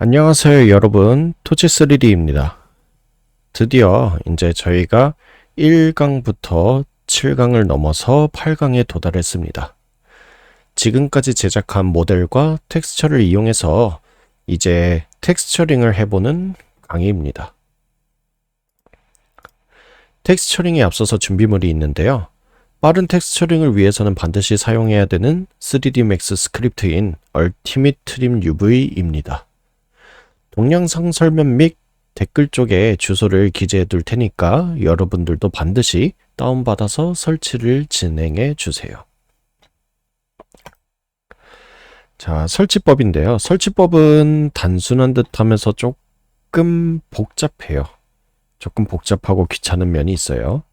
안녕하세요 여러분, 토치3D입니다. 드디어 이제 저희가 1강부터 7강을 넘어서 8강에 도달했습니다. 지금까지 제작한 모델과 텍스처를 이용해서 이제 텍스처링을 해보는 강의입니다. 텍스처링에 앞서서 준비물이 있는데요. 빠른 텍스처링을 위해서는 반드시 사용해야 되는 3D Max 스크립트인 Ultimate Trim UV입니다. 동영상 설명 및 댓글 쪽에 주소를 기재해 둘 테니까 여러분들도 반드시 다운받아서 설치를 진행해 주세요. 자, 설치법인데요. 설치법은 단순한 듯 하면서 조금 복잡해요. 조금 복잡하고 귀찮은 면이 있어요.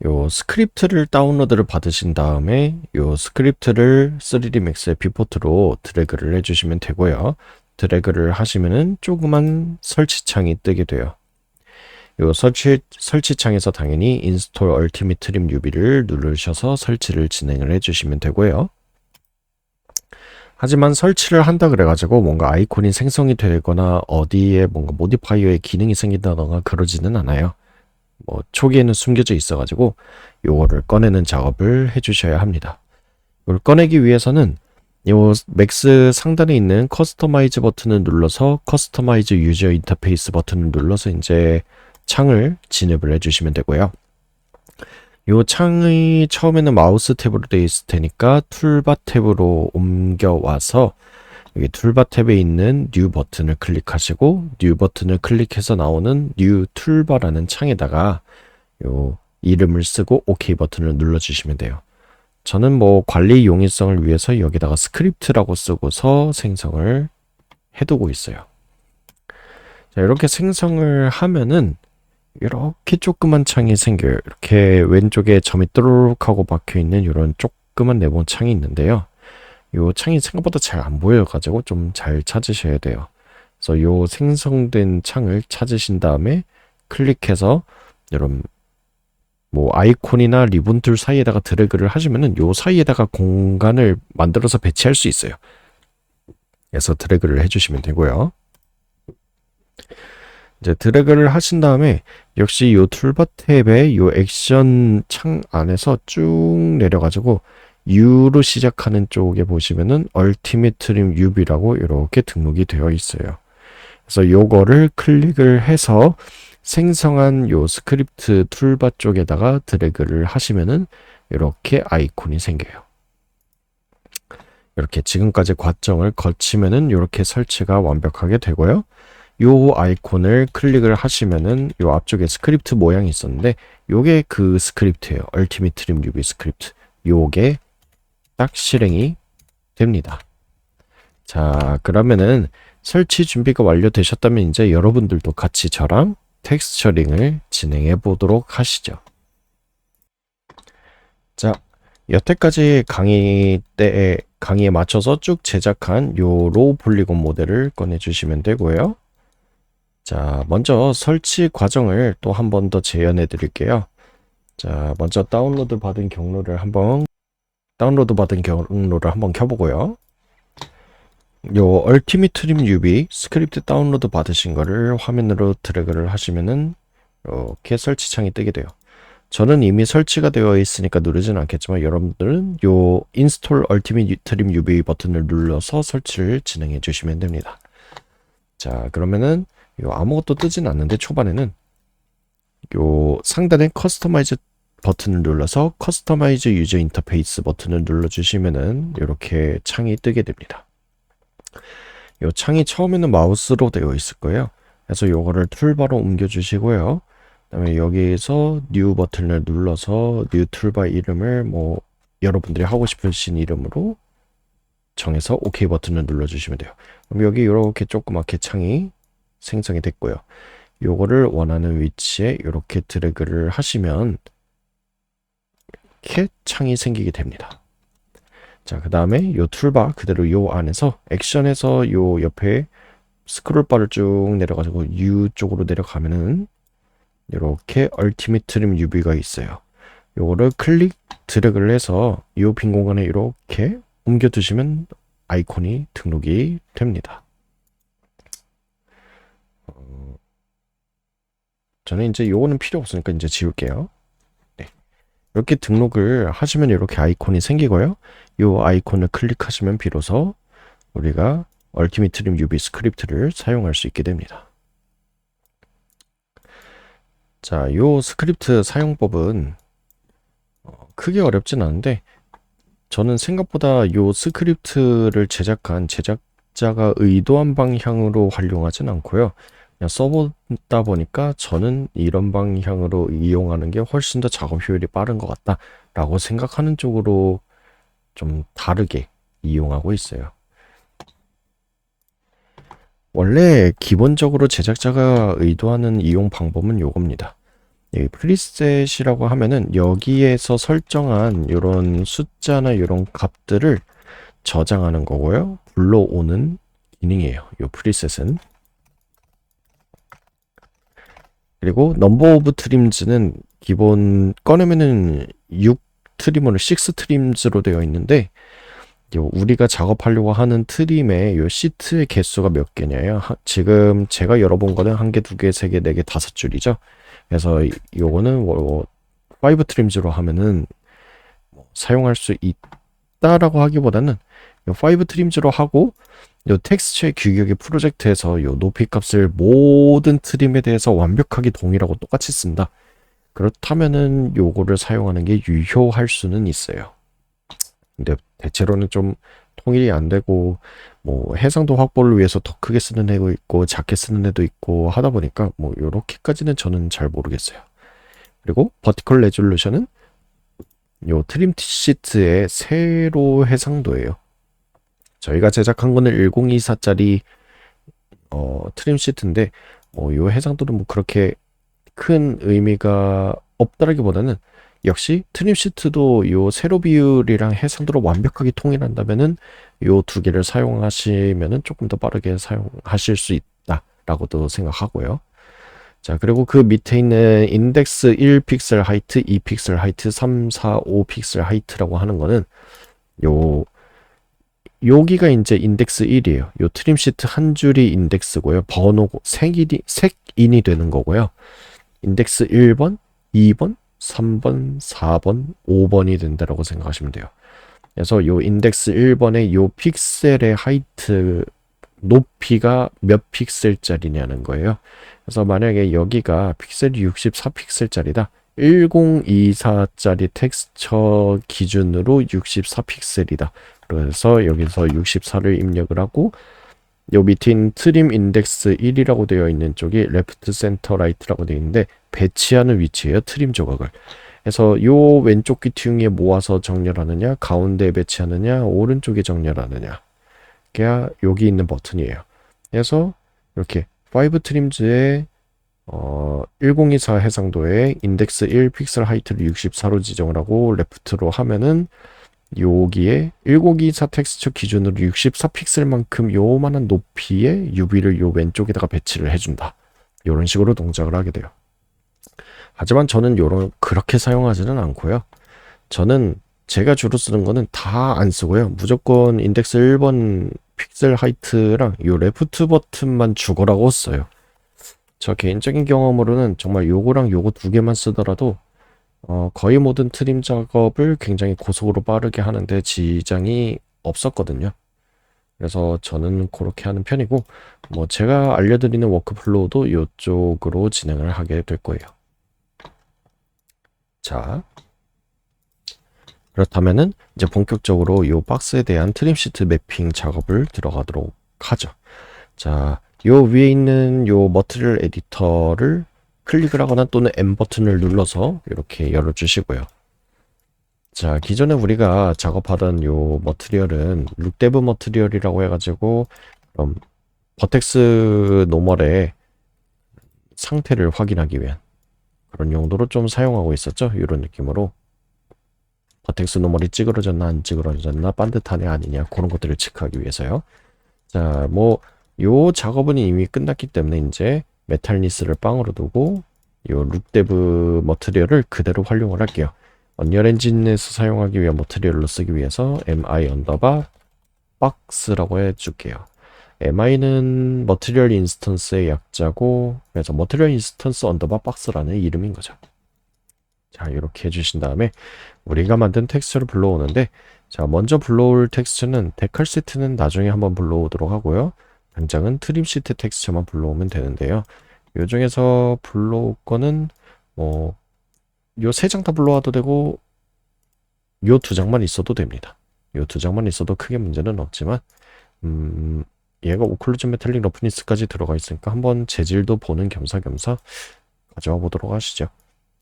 요 스크립트를 다운로드를 받으신 다음에 요 스크립트를 3D Max의 뷰포트로 드래그를 해주시면 되고요. 드래그를 하시면은 조그만 설치창이 뜨게 돼요. 요 설치창에서 당연히 Install Ultimate Trim UV를 누르셔서 설치를 진행을 해주시면 되고요. 하지만 설치를 한다 그래가지고 뭔가 아이콘이 생성이 되거나 어디에 뭔가 모디파이어의 기능이 생긴다던가 그러지는 않아요. 초기에는 숨겨져 있어가지고 요거를 꺼내는 작업을 해주셔야 합니다. 이걸 꺼내기 위해서는 요 맥스 상단에 있는 커스터마이즈 버튼을 눌러서 커스터마이즈 유저 인터페이스 버튼을 눌러서 이제 창을 진입을 해주시면 되고요. 요 창이 처음에는 마우스 탭으로 되어 있을 테니까 툴바 탭으로 옮겨와서 여기 툴바 탭에 있는 뉴 버튼을 클릭하시고 뉴 버튼을 클릭해서 나오는 뉴 툴바라는 창에다가 요 이름을 쓰고 OK 버튼을 눌러주시면 돼요. 저는 관리 용이성을 위해서 여기다가 스크립트라고 쓰고서 생성을 해두고 있어요. 자, 이렇게 생성을 하면은 이렇게 조그만 창이 생겨요. 이렇게 왼쪽에 점이 또르륵 하고 박혀있는 이런 조그만 네모 창이 있는데요. 요 창이 생각보다 잘 안 보여가지고 좀 잘 찾으셔야 돼요. 그래서 요 생성된 창을 찾으신 다음에 클릭해서 이런 아이콘이나 리본 툴 사이에다가 드래그를 하시면은 요 사이에다가 공간을 만들어서 배치할 수 있어요. 그래서 드래그를 해주시면 되고요. 이제 드래그를 하신 다음에 역시 요 툴바 탭의 요 액션 창 안에서 쭉 내려가지고 U로 시작하는 쪽에 보시면은 Ultimate Trim UV라고 이렇게 등록이 되어 있어요. 그래서 요거를 클릭을 해서 생성한 요 스크립트 툴바 쪽에다가 드래그를 하시면은 이렇게 아이콘이 생겨요. 이렇게 지금까지 과정을 거치면은 이렇게 설치가 완벽하게 되고요. 요 아이콘을 클릭을 하시면은 요 앞쪽에 스크립트 모양이 있었는데 요게 그 스크립트예요. Ultimate Trim UV 스크립트. 요게 딱 실행이 됩니다. 자, 그러면은 설치 준비가 완료되셨다면 이제 여러분들도 같이 저랑 텍스처링을 진행해 보도록 하시죠. 자, 여태까지 강의에 맞춰서 쭉 제작한 요 로우 폴리곤 모델을 꺼내 주시면 되고요. 자, 먼저 설치 과정을 또 한 번 더 재현해 드릴게요. 자, 먼저 다운로드 받은 경로를 한번 켜보고요. 요 Ultimate Trim UV 스크립트 다운로드 받으신 거를 화면으로 드래그를 하시면은 이렇게 설치창이 뜨게 돼요. 저는 이미 설치가 되어 있으니까 누르진 않겠지만 여러분들은 요 Install Ultimate Trim UV 버튼을 눌러서 설치를 진행해 주시면 됩니다. 자, 그러면은 요 아무것도 뜨진 않는데 초반에는 요 상단에 커스터마이즈 버튼을 눌러서 커스터마이즈 유저 인터페이스 버튼을 눌러주시면은 이렇게 창이 뜨게 됩니다. 이 창이 처음에는 마우스로 되어 있을 거예요. 그래서 요거를 툴바로 옮겨주시고요. 그 다음에 여기에서 뉴 버튼을 눌러서 뉴 툴바 이름을 여러분들이 하고 싶으신 이름으로 정해서 OK 버튼을 눌러주시면 돼요. 그럼 여기 이렇게 조그맣게 창이 생성이 됐고요. 요거를 원하는 위치에 이렇게 드래그를 하시면 이렇게 창이 생기게 됩니다. 자, 그 다음에 요 툴바 그대로 요 안에서 액션에서 요 옆에 스크롤바를 쭉 내려가지고 U 쪽으로 내려가면은 이렇게 Ultimate Trim UV가 있어요. 요거를 클릭 드래그를 해서 이 빈 공간에 이렇게 옮겨 두시면 아이콘이 등록이 됩니다. 저는 이제 요거는 필요 없으니까 이제 지울게요. 네. 이렇게 등록을 하시면 이렇게 아이콘이 생기고요. 요 아이콘을 클릭하시면 비로소 우리가 얼티밋 트림 UV 스크립트를 사용할 수 있게 됩니다. 자, 요 스크립트 사용법은 크게 어렵진 않은데 저는 생각보다 요 스크립트를 제작한 제작자가 의도한 방향으로 활용하진 않고요. 그냥 써보다 보니까 저는 이런 방향으로 이용하는 게 훨씬 더 작업 효율이 빠른 것 같다라고 생각하는 쪽으로 좀 다르게 이용하고 있어요. 원래 기본적으로 제작자가 의도하는 이용 방법은 요겁니다. 이 프리셋이라고 하면은 여기에서 설정한 이런 숫자나 이런 값들을 저장하는 거고요. 불러오는 기능이에요. 요 프리셋은. 그리고 넘버 오브 트림즈는 기본 꺼내면은 6 트리머를 6 트림즈로 되어 있는데 우리가 작업하려고 하는 트림의 요 시트의 개수가 몇 개냐요. 지금 제가 열어본 거는 1개, 2개, 3개, 4개, 5줄이죠. 그래서 요거는 5 트림즈로 하면은 사용할 수 있다라고 하기보다는 5 트림즈로 하고 요 텍스처의 규격의 프로젝트에서 요 높이 값을 모든 트림에 대해서 완벽하게 동일하고 똑같이 쓴다. 그렇다면은 요거를 사용하는 게 유효할 수는 있어요. 근데 대체로는 좀 통일이 안 되고 뭐 해상도 확보를 위해서 더 크게 쓰는 애도 있고 작게 쓰는 애도 있고 하다 보니까 뭐 요렇게까지는 저는 잘 모르겠어요. 그리고 버티컬 레졸루션은 요 트림 시트의 세로 해상도예요. 저희가 제작한 거는 1024짜리 트림 시트인데 요 해상도는 뭐 그렇게 큰 의미가 없다라기보다는 역시 트림 시트도 요 세로 비율이랑 해상도로 완벽하게 통일한다면은 요 두 개를 사용하시면은 조금 더 빠르게 사용하실 수 있다라고도 생각하고요. 자, 그리고 그 밑에 있는 인덱스 1 픽셀 하이트, 2 픽셀 하이트, 3, 4, 5 픽셀 하이트라고 하는 거는 여기가 이제 인덱스 1이에요. 요 트림 시트 한 줄이 인덱스고요. 번호 색인이 되는 거고요. 인덱스 1번, 2번, 3번, 4번, 5번이 된다라고 생각하시면 돼요. 그래서 요 인덱스 1번의 요 픽셀의 하이트 높이가 몇 픽셀짜리냐는 거예요. 그래서 만약에 여기가 픽셀이 64픽셀짜리다. 1024짜리 텍스처 기준으로 64픽셀이다. 그래서 여기서 64를 입력을 하고 요 밑에 있는 트림 인덱스 1이라고 되어 있는 쪽이 레프트 센터 라이트라고 되어 있는데 배치하는 위치예요. 트림 조각을. 그래서 요 왼쪽 귀퉁이에 모아서 정렬하느냐, 가운데에 배치하느냐, 오른쪽에 정렬하느냐. 그게 여기 있는 버튼이에요. 그래서 이렇게 5 트림즈의 1024 해상도에 인덱스 1 픽셀 하이트를 64로 지정을 하고 레프트로 하면은 여기에 1024 텍스처 기준으로 64 픽셀만큼 요만한 높이의 UV를 요 왼쪽에다가 배치를 해준다. 이런 식으로 동작을 하게 돼요. 하지만 저는 그렇게 사용하지는 않고요. 저는 제가 주로 쓰는 거는 다 안 쓰고요. 무조건 인덱스 1번 픽셀 하이트랑 요 레프트 버튼만 죽어라고 써요. 저 개인적인 경험으로는 정말 요거랑 요거 두 개만 쓰더라도 거의 모든 트림 작업을 굉장히 고속으로 빠르게 하는데 지장이 없었거든요. 그래서 저는 그렇게 하는 편이고 뭐 제가 알려드리는 워크플로우도 이쪽으로 진행을 하게 될 거예요. 자, 그렇다면은 이제 본격적으로 이 박스에 대한 트림 시트 매핑 작업을 들어가도록 하죠. 자, 요 위에 있는 요 머티리얼 에디터를 클릭을 하거나 또는 M 버튼을 눌러서 이렇게 열어주시고요. 자, 기존에 우리가 작업하던 요 머티리얼은 룩데브 머티리얼이라고 해가지고 버텍스 노멀의 상태를 확인하기 위한 그런 용도로 좀 사용하고 있었죠. 이런 느낌으로 버텍스 노멀이 찌그러졌나 안 찌그러졌나 반듯하냐 아니냐 그런 것들을 체크하기 위해서요. 자, 뭐 요 작업은 이미 끝났기 때문에 이제 메탈 니스를 빵으로 두고 요 룩데브 머티리얼을 그대로 활용을 할게요. 언리얼 엔진에서 사용하기 위한 머티리얼로 쓰기 위해서 mi_. 박스라고 해줄게요. MI는 머티리얼 인스턴스의 약자고, 그래서 머티리얼 인스턴스 언더바 박스라는 이름인 거죠. 자, 이렇게 해주신 다음에 우리가 만든 텍스처를 불러오는데, 자, 먼저 불러올 텍스처는 데컬 시트는 나중에 한번 불러오도록 하고요. 당장은 트림 시트 텍스처만 불러오면 되는데요. 요 중에서 불러올 거는 뭐 요 세 장 다 불러와도 되고 요 두 장만 있어도 됩니다. 요 두 장만 있어도 크게 문제는 없지만 얘가 오클루전 메탈릭 러프니스까지 들어가 있으니까 한번 재질도 보는 겸사겸사 가져와 보도록 하시죠.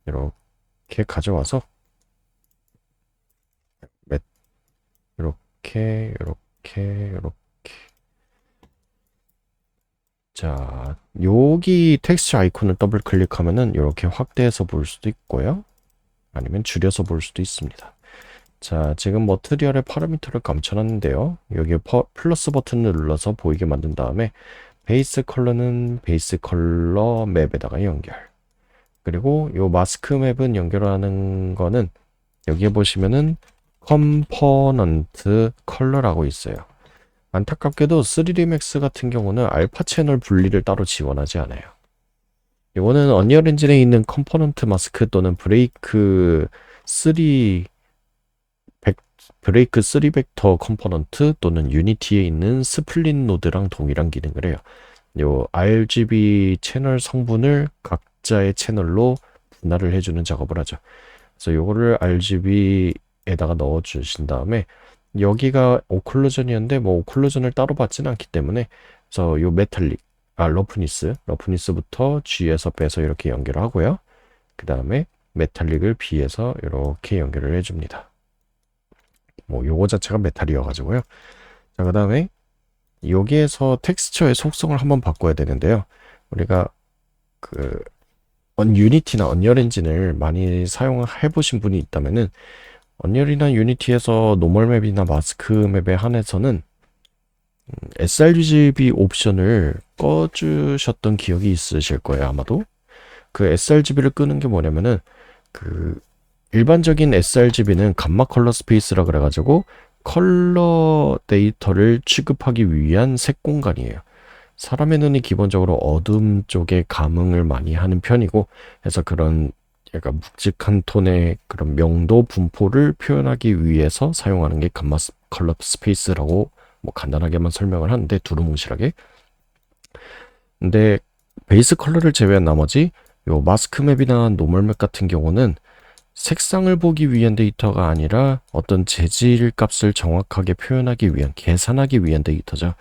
이렇게 가져와서 이렇게 자, 여기 텍스처 아이콘을 더블 클릭하면은 이렇게 확대해서 볼 수도 있고요. 아니면 줄여서 볼 수도 있습니다. 자, 지금 머티리얼의 파라미터를 감춰놨는데요. 여기에 플러스 버튼을 눌러서 보이게 만든 다음에 베이스 컬러는 베이스 컬러 맵에다가 연결. 그리고 요 마스크 맵은 연결하는 거는 여기에 보시면은 컴포넌트 컬러라고 있어요. 안타깝게도 3D Max 같은 경우는 알파 채널 분리를 따로 지원하지 않아요. 이거는 언리얼 엔진에 있는 컴포넌트 마스크 또는 브레이크 3 벡터 컴포넌트 또는 유니티에 있는 스플릿 노드랑 동일한 기능을 해요. 요 RGB 채널 성분을 각자의 채널로 분할을 해주는 작업을 하죠. 그래서 요거를 RGB에다가 넣어 주신 다음에 여기가 오클루전이었는데 뭐 오클루전을 따로 받지는 않기 때문에 그래서 요 러프니스부터 G에서 빼서 이렇게 연결을 하고요. 그 다음에 메탈릭을 B에서 이렇게 연결을 해줍니다. 뭐 요거 자체가 메탈이어가지고요. 자, 그 다음에 여기에서 텍스처의 속성을 한번 바꿔야 되는데요. 우리가 그 유니티나 언리얼 엔진을 많이 사용해 보신 분이 있다면은 언리얼이나 유니티에서 노멀 맵이나 마스크 맵에 한해서는 sRGB 옵션을 꺼주셨던 기억이 있으실 거예요, 아마도. 그 sRGB를 끄는 게 뭐냐면은 그 일반적인 sRGB는 감마 컬러 스페이스라 그래가지고 컬러 데이터를 취급하기 위한 색 공간이에요. 사람의 눈이 기본적으로 어둠 쪽에 감응을 많이 하는 편이고 해서 그런 약간 묵직한 톤의 그런 명도 분포를 표현하기 위해서 사용하는 게 감마 컬러 스페이스라고 뭐 간단하게만 설명을 하는데 두루뭉실하게. 근데 베이스 컬러를 제외한 나머지 요 마스크 맵이나 노멀 맵 같은 경우는 색상을 보기 위한 데이터가 아니라 어떤 재질 값을 정확하게 표현하기 위한, 계산하기 위한 데이터죠.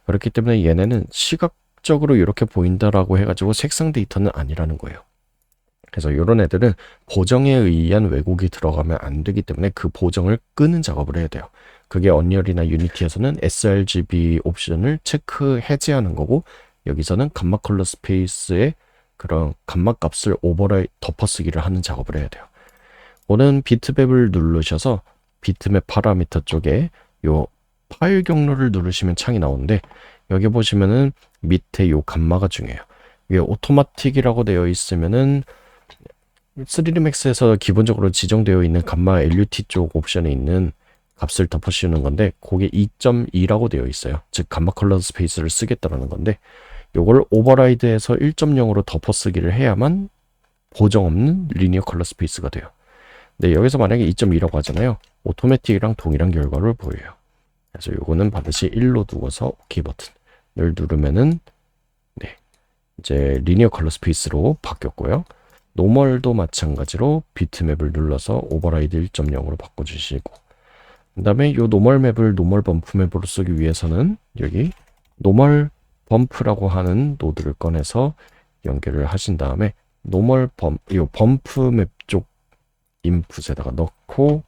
그렇기 때문에 얘네는 시각적으로 이렇게 보인다라고 해가지고 색상 데이터는 아니라는 거예요. 그래서 이런 애들은 보정에 의한 왜곡이 들어가면 안 되기 때문에 그 보정을 끄는 작업을 해야 돼요. 그게 언리얼이나 유니티에서는 sRGB 옵션을 체크 해제하는 거고, 여기서는 감마 컬러 스페이스의 그런 감마 값을 오버라이 덮어쓰기를 하는 작업을 해야 돼요. 오는 비트맵을 누르셔서 비트맵 파라미터 쪽에 요 파일 경로를 누르시면 창이 나오는데, 여기 보시면은 밑에 요 감마가 중요해요. 위에 오토마틱이라고 되어 있으면은 3D Max에서 기본적으로 지정되어 있는 감마 LUT 쪽 옵션에 있는 값을 덮어씌우는 건데, 그게 2.2라고 되어 있어요. 즉 감마 컬러 스페이스를 쓰겠다라는 건데, 요걸 오버라이드해서 1.0으로 덮어쓰기를 해야만 보정 없는 리니어 컬러 스페이스가 돼요. 근데 여기서 만약에 2.2라고 하잖아요. 오토매틱이랑 동일한 결과를 보여요. 그래서 요거는 반드시 1로 두고서 OK 버튼을 누르면은 이제 리니어 컬러 스페이스로 바뀌었고요. 노멀도 마찬가지로 비트맵을 눌러서 오버라이드 1.0으로 바꿔주시고, 그 다음에 이 노멀 맵을 노멀 범프 맵으로 쓰기 위해서는 여기 노멀 범프라고 하는 노드를 꺼내서 연결을 하신 다음에 이 범프 맵 쪽 인풋에다가 넣고,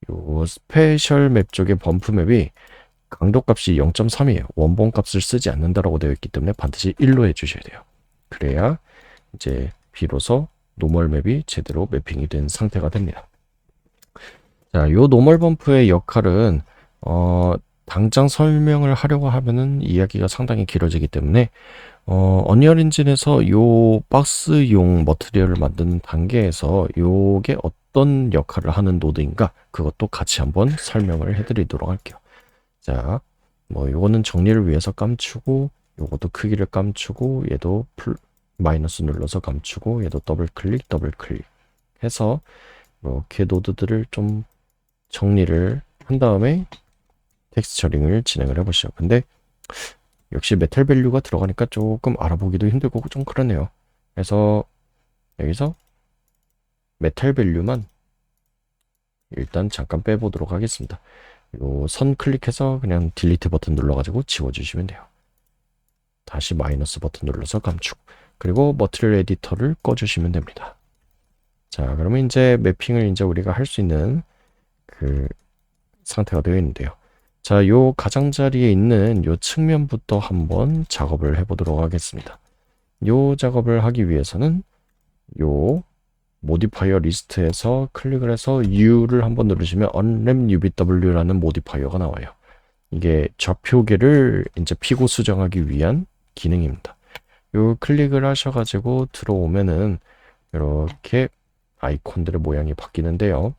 요 스페셜 맵 쪽의 범프 맵이 강도 값이 0.3이에요. 원본 값을 쓰지 않는다라고 되어 있기 때문에 반드시 1로 해주셔야 돼요. 그래야 이제 비로소 노멀 맵이 제대로 매핑이 된 상태가 됩니다. 자, 요 노멀 범프의 역할은 당장 설명을 하려고 하면은 이야기가 상당히 길어지기 때문에 언리얼 엔진에서 요 박스용 머티리얼을 만드는 단계에서 요게 어떤 역할을 하는 노드인가, 그것도 같이 한번 설명을 해드리도록 할게요. 자, 뭐 요거는 정리를 위해서 감추고 요것도 크기를 감추고 얘도 마이너스 눌러서 감추고 얘도 더블 클릭 해서 이렇게 노드들을 좀 정리를 한 다음에 텍스처링을 진행을 해보시죠. 근데 역시 메탈 밸류가 들어가니까 조금 알아보기도 힘들고 좀 그러네요. 그래서 여기서 메탈 밸류만 일단 잠깐 빼보도록 하겠습니다. 요 선 클릭해서 그냥 딜리트 버튼 눌러가지고 지워주시면 돼요. 다시 마이너스 버튼 눌러서 감축. 그리고 머티리얼 에디터를 꺼주시면 됩니다. 자, 그러면 이제 매핑을 이제 우리가 할 수 있는 그 상태가 되어 있는데요. 자, 요 가장자리에 있는 요 측면부터 한번 작업을 해보도록 하겠습니다. 요 작업을 하기 위해서는 요 모디파이어 리스트에서 클릭을 해서 U를 한번 누르시면 unwrap UBW라는 모디파이어가 나와요. 이게 좌표계를 이제 피고 수정하기 위한 기능입니다. 요 클릭을 하셔가지고 들어오면은 이렇게 아이콘들의 모양이 바뀌는데요.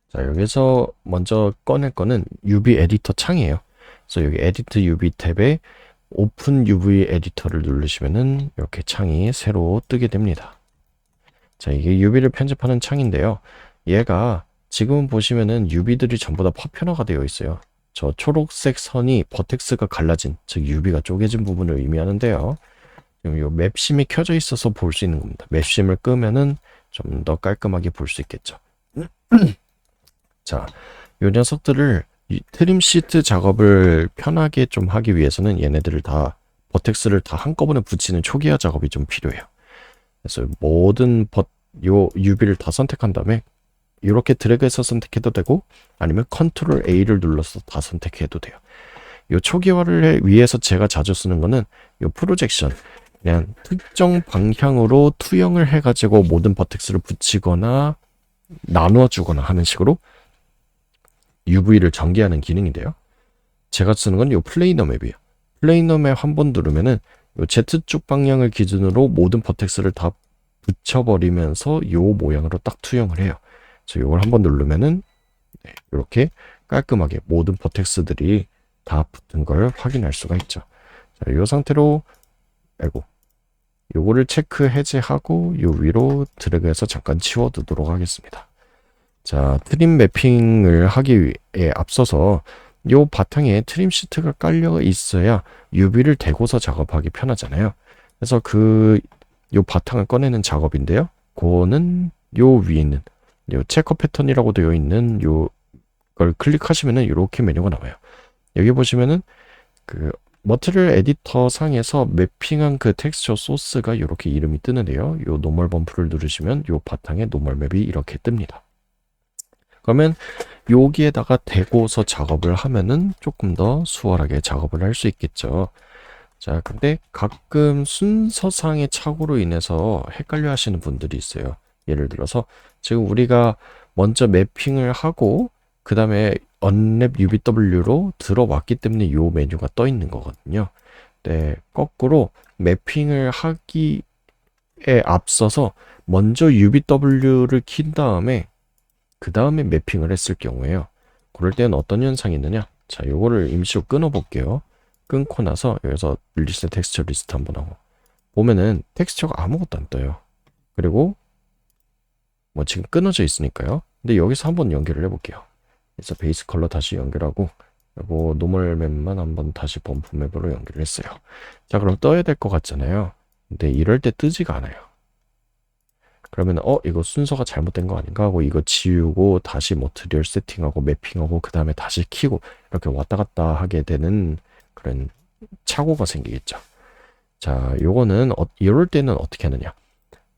자, 여기서 먼저 꺼낼 거는 UV 에디터 창이에요. 그래서 여기 에디트 UV 탭에 오픈 UV 에디터를 누르시면은 이렇게 창이 새로 뜨게 됩니다. 자, 이게 UV를 편집하는 창인데요. 얘가 지금 보시면은 UV들이 전부 다 파편화가 되어 있어요. 저 초록색 선이 버텍스가 갈라진, 즉 UV가 쪼개진 부분을 의미하는데요. 지금 요 맵심이 켜져 있어서 볼 수 있는 겁니다. 맵심을 끄면은 좀 더 깔끔하게 볼 수 있겠죠. 자, 요 녀석들을 트림 시트 작업을 편하게 좀 하기 위해서는 얘네들을 다 버텍스를 다 한꺼번에 붙이는 초기화 작업이 좀 필요해요. 그래서 모든 요 UV를 다 선택한 다음에 이렇게 드래그해서 선택해도 되고 아니면 컨트롤 A를 눌러서 다 선택해도 돼요. 요 초기화를 위해서 제가 자주 쓰는 거는 요 프로젝션, 그냥 특정 방향으로 투영을 해가지고 모든 버텍스를 붙이거나 나누어 주거나 하는 식으로 UV를 전개하는 기능인데요. 제가 쓰는 건 요 플레이너 맵이에요. 플레이너 맵 한번 누르면은 요 Z축 방향을 기준으로 모든 버텍스를 다 붙여버리면서 요 모양으로 딱 투영을 해요. 그래서 요걸 한번 누르면은 이렇게 깔끔하게 모든 버텍스들이 다 붙은 걸 확인할 수가 있죠. 자, 요 상태로 요거를 체크 해제하고 요 위로 드래그해서 잠깐 치워두도록 하겠습니다. 자, 트림 매핑을 하기 위해 앞서서 요 바탕에 트림 시트가 깔려 있어야 UV를 대고서 작업하기 편하잖아요. 그래서 요 바탕을 꺼내는 작업인데요. 그거는 요 위에 있는 요 체커 패턴이라고 되어 있는 요걸 클릭하시면은 이렇게 메뉴가 나와요. 여기 보시면은 그 머티리얼 에디터 상에서 매핑한 그 텍스처 소스가 이렇게 이름이 뜨는데요. 요 노멀 범프를 누르시면 요 바탕에 노멀 맵이 이렇게 뜹니다. 그러면 여기에다가 대고서 작업을 하면은 조금 더 수월하게 작업을 할 수 있겠죠. 자, 근데 가끔 순서상의 착오로 인해서 헷갈려 하시는 분들이 있어요. 예를 들어서 지금 우리가 먼저 매핑을 하고 그 다음에 unwrap UBW로 들어왔기 때문에 요 메뉴가 떠 있는 거거든요. 네, 거꾸로 매핑을 하기에 앞서서 먼저 UBW를 킨 다음에 그 다음에 매핑을 했을 경우에요. 그럴 때는 어떤 현상이 있느냐? 자, 요거를 임시로 끊어 볼게요. 끊고 나서 여기서 리셋 텍스처 리스트 한번 하고 보면은 텍스처가 아무것도 안 떠요. 그리고 뭐 지금 끊어져 있으니까요. 근데 여기서 한번 연결을 해볼게요. 그래서 베이스 컬러 다시 연결하고 그리고 노멀 맵만 한번 다시 범프 맵으로 연결을 했어요. 자, 그럼 떠야 될 것 같잖아요. 근데 이럴 때 뜨지가 않아요. 그러면 이거 순서가 잘못된 거 아닌가 하고 이거 지우고 다시 머티리얼 세팅하고 매핑하고 그 다음에 다시 키고 이렇게 왔다 갔다 하게 되는 그런 착오가 생기겠죠. 자, 요거는 이럴 때는 어떻게 하느냐?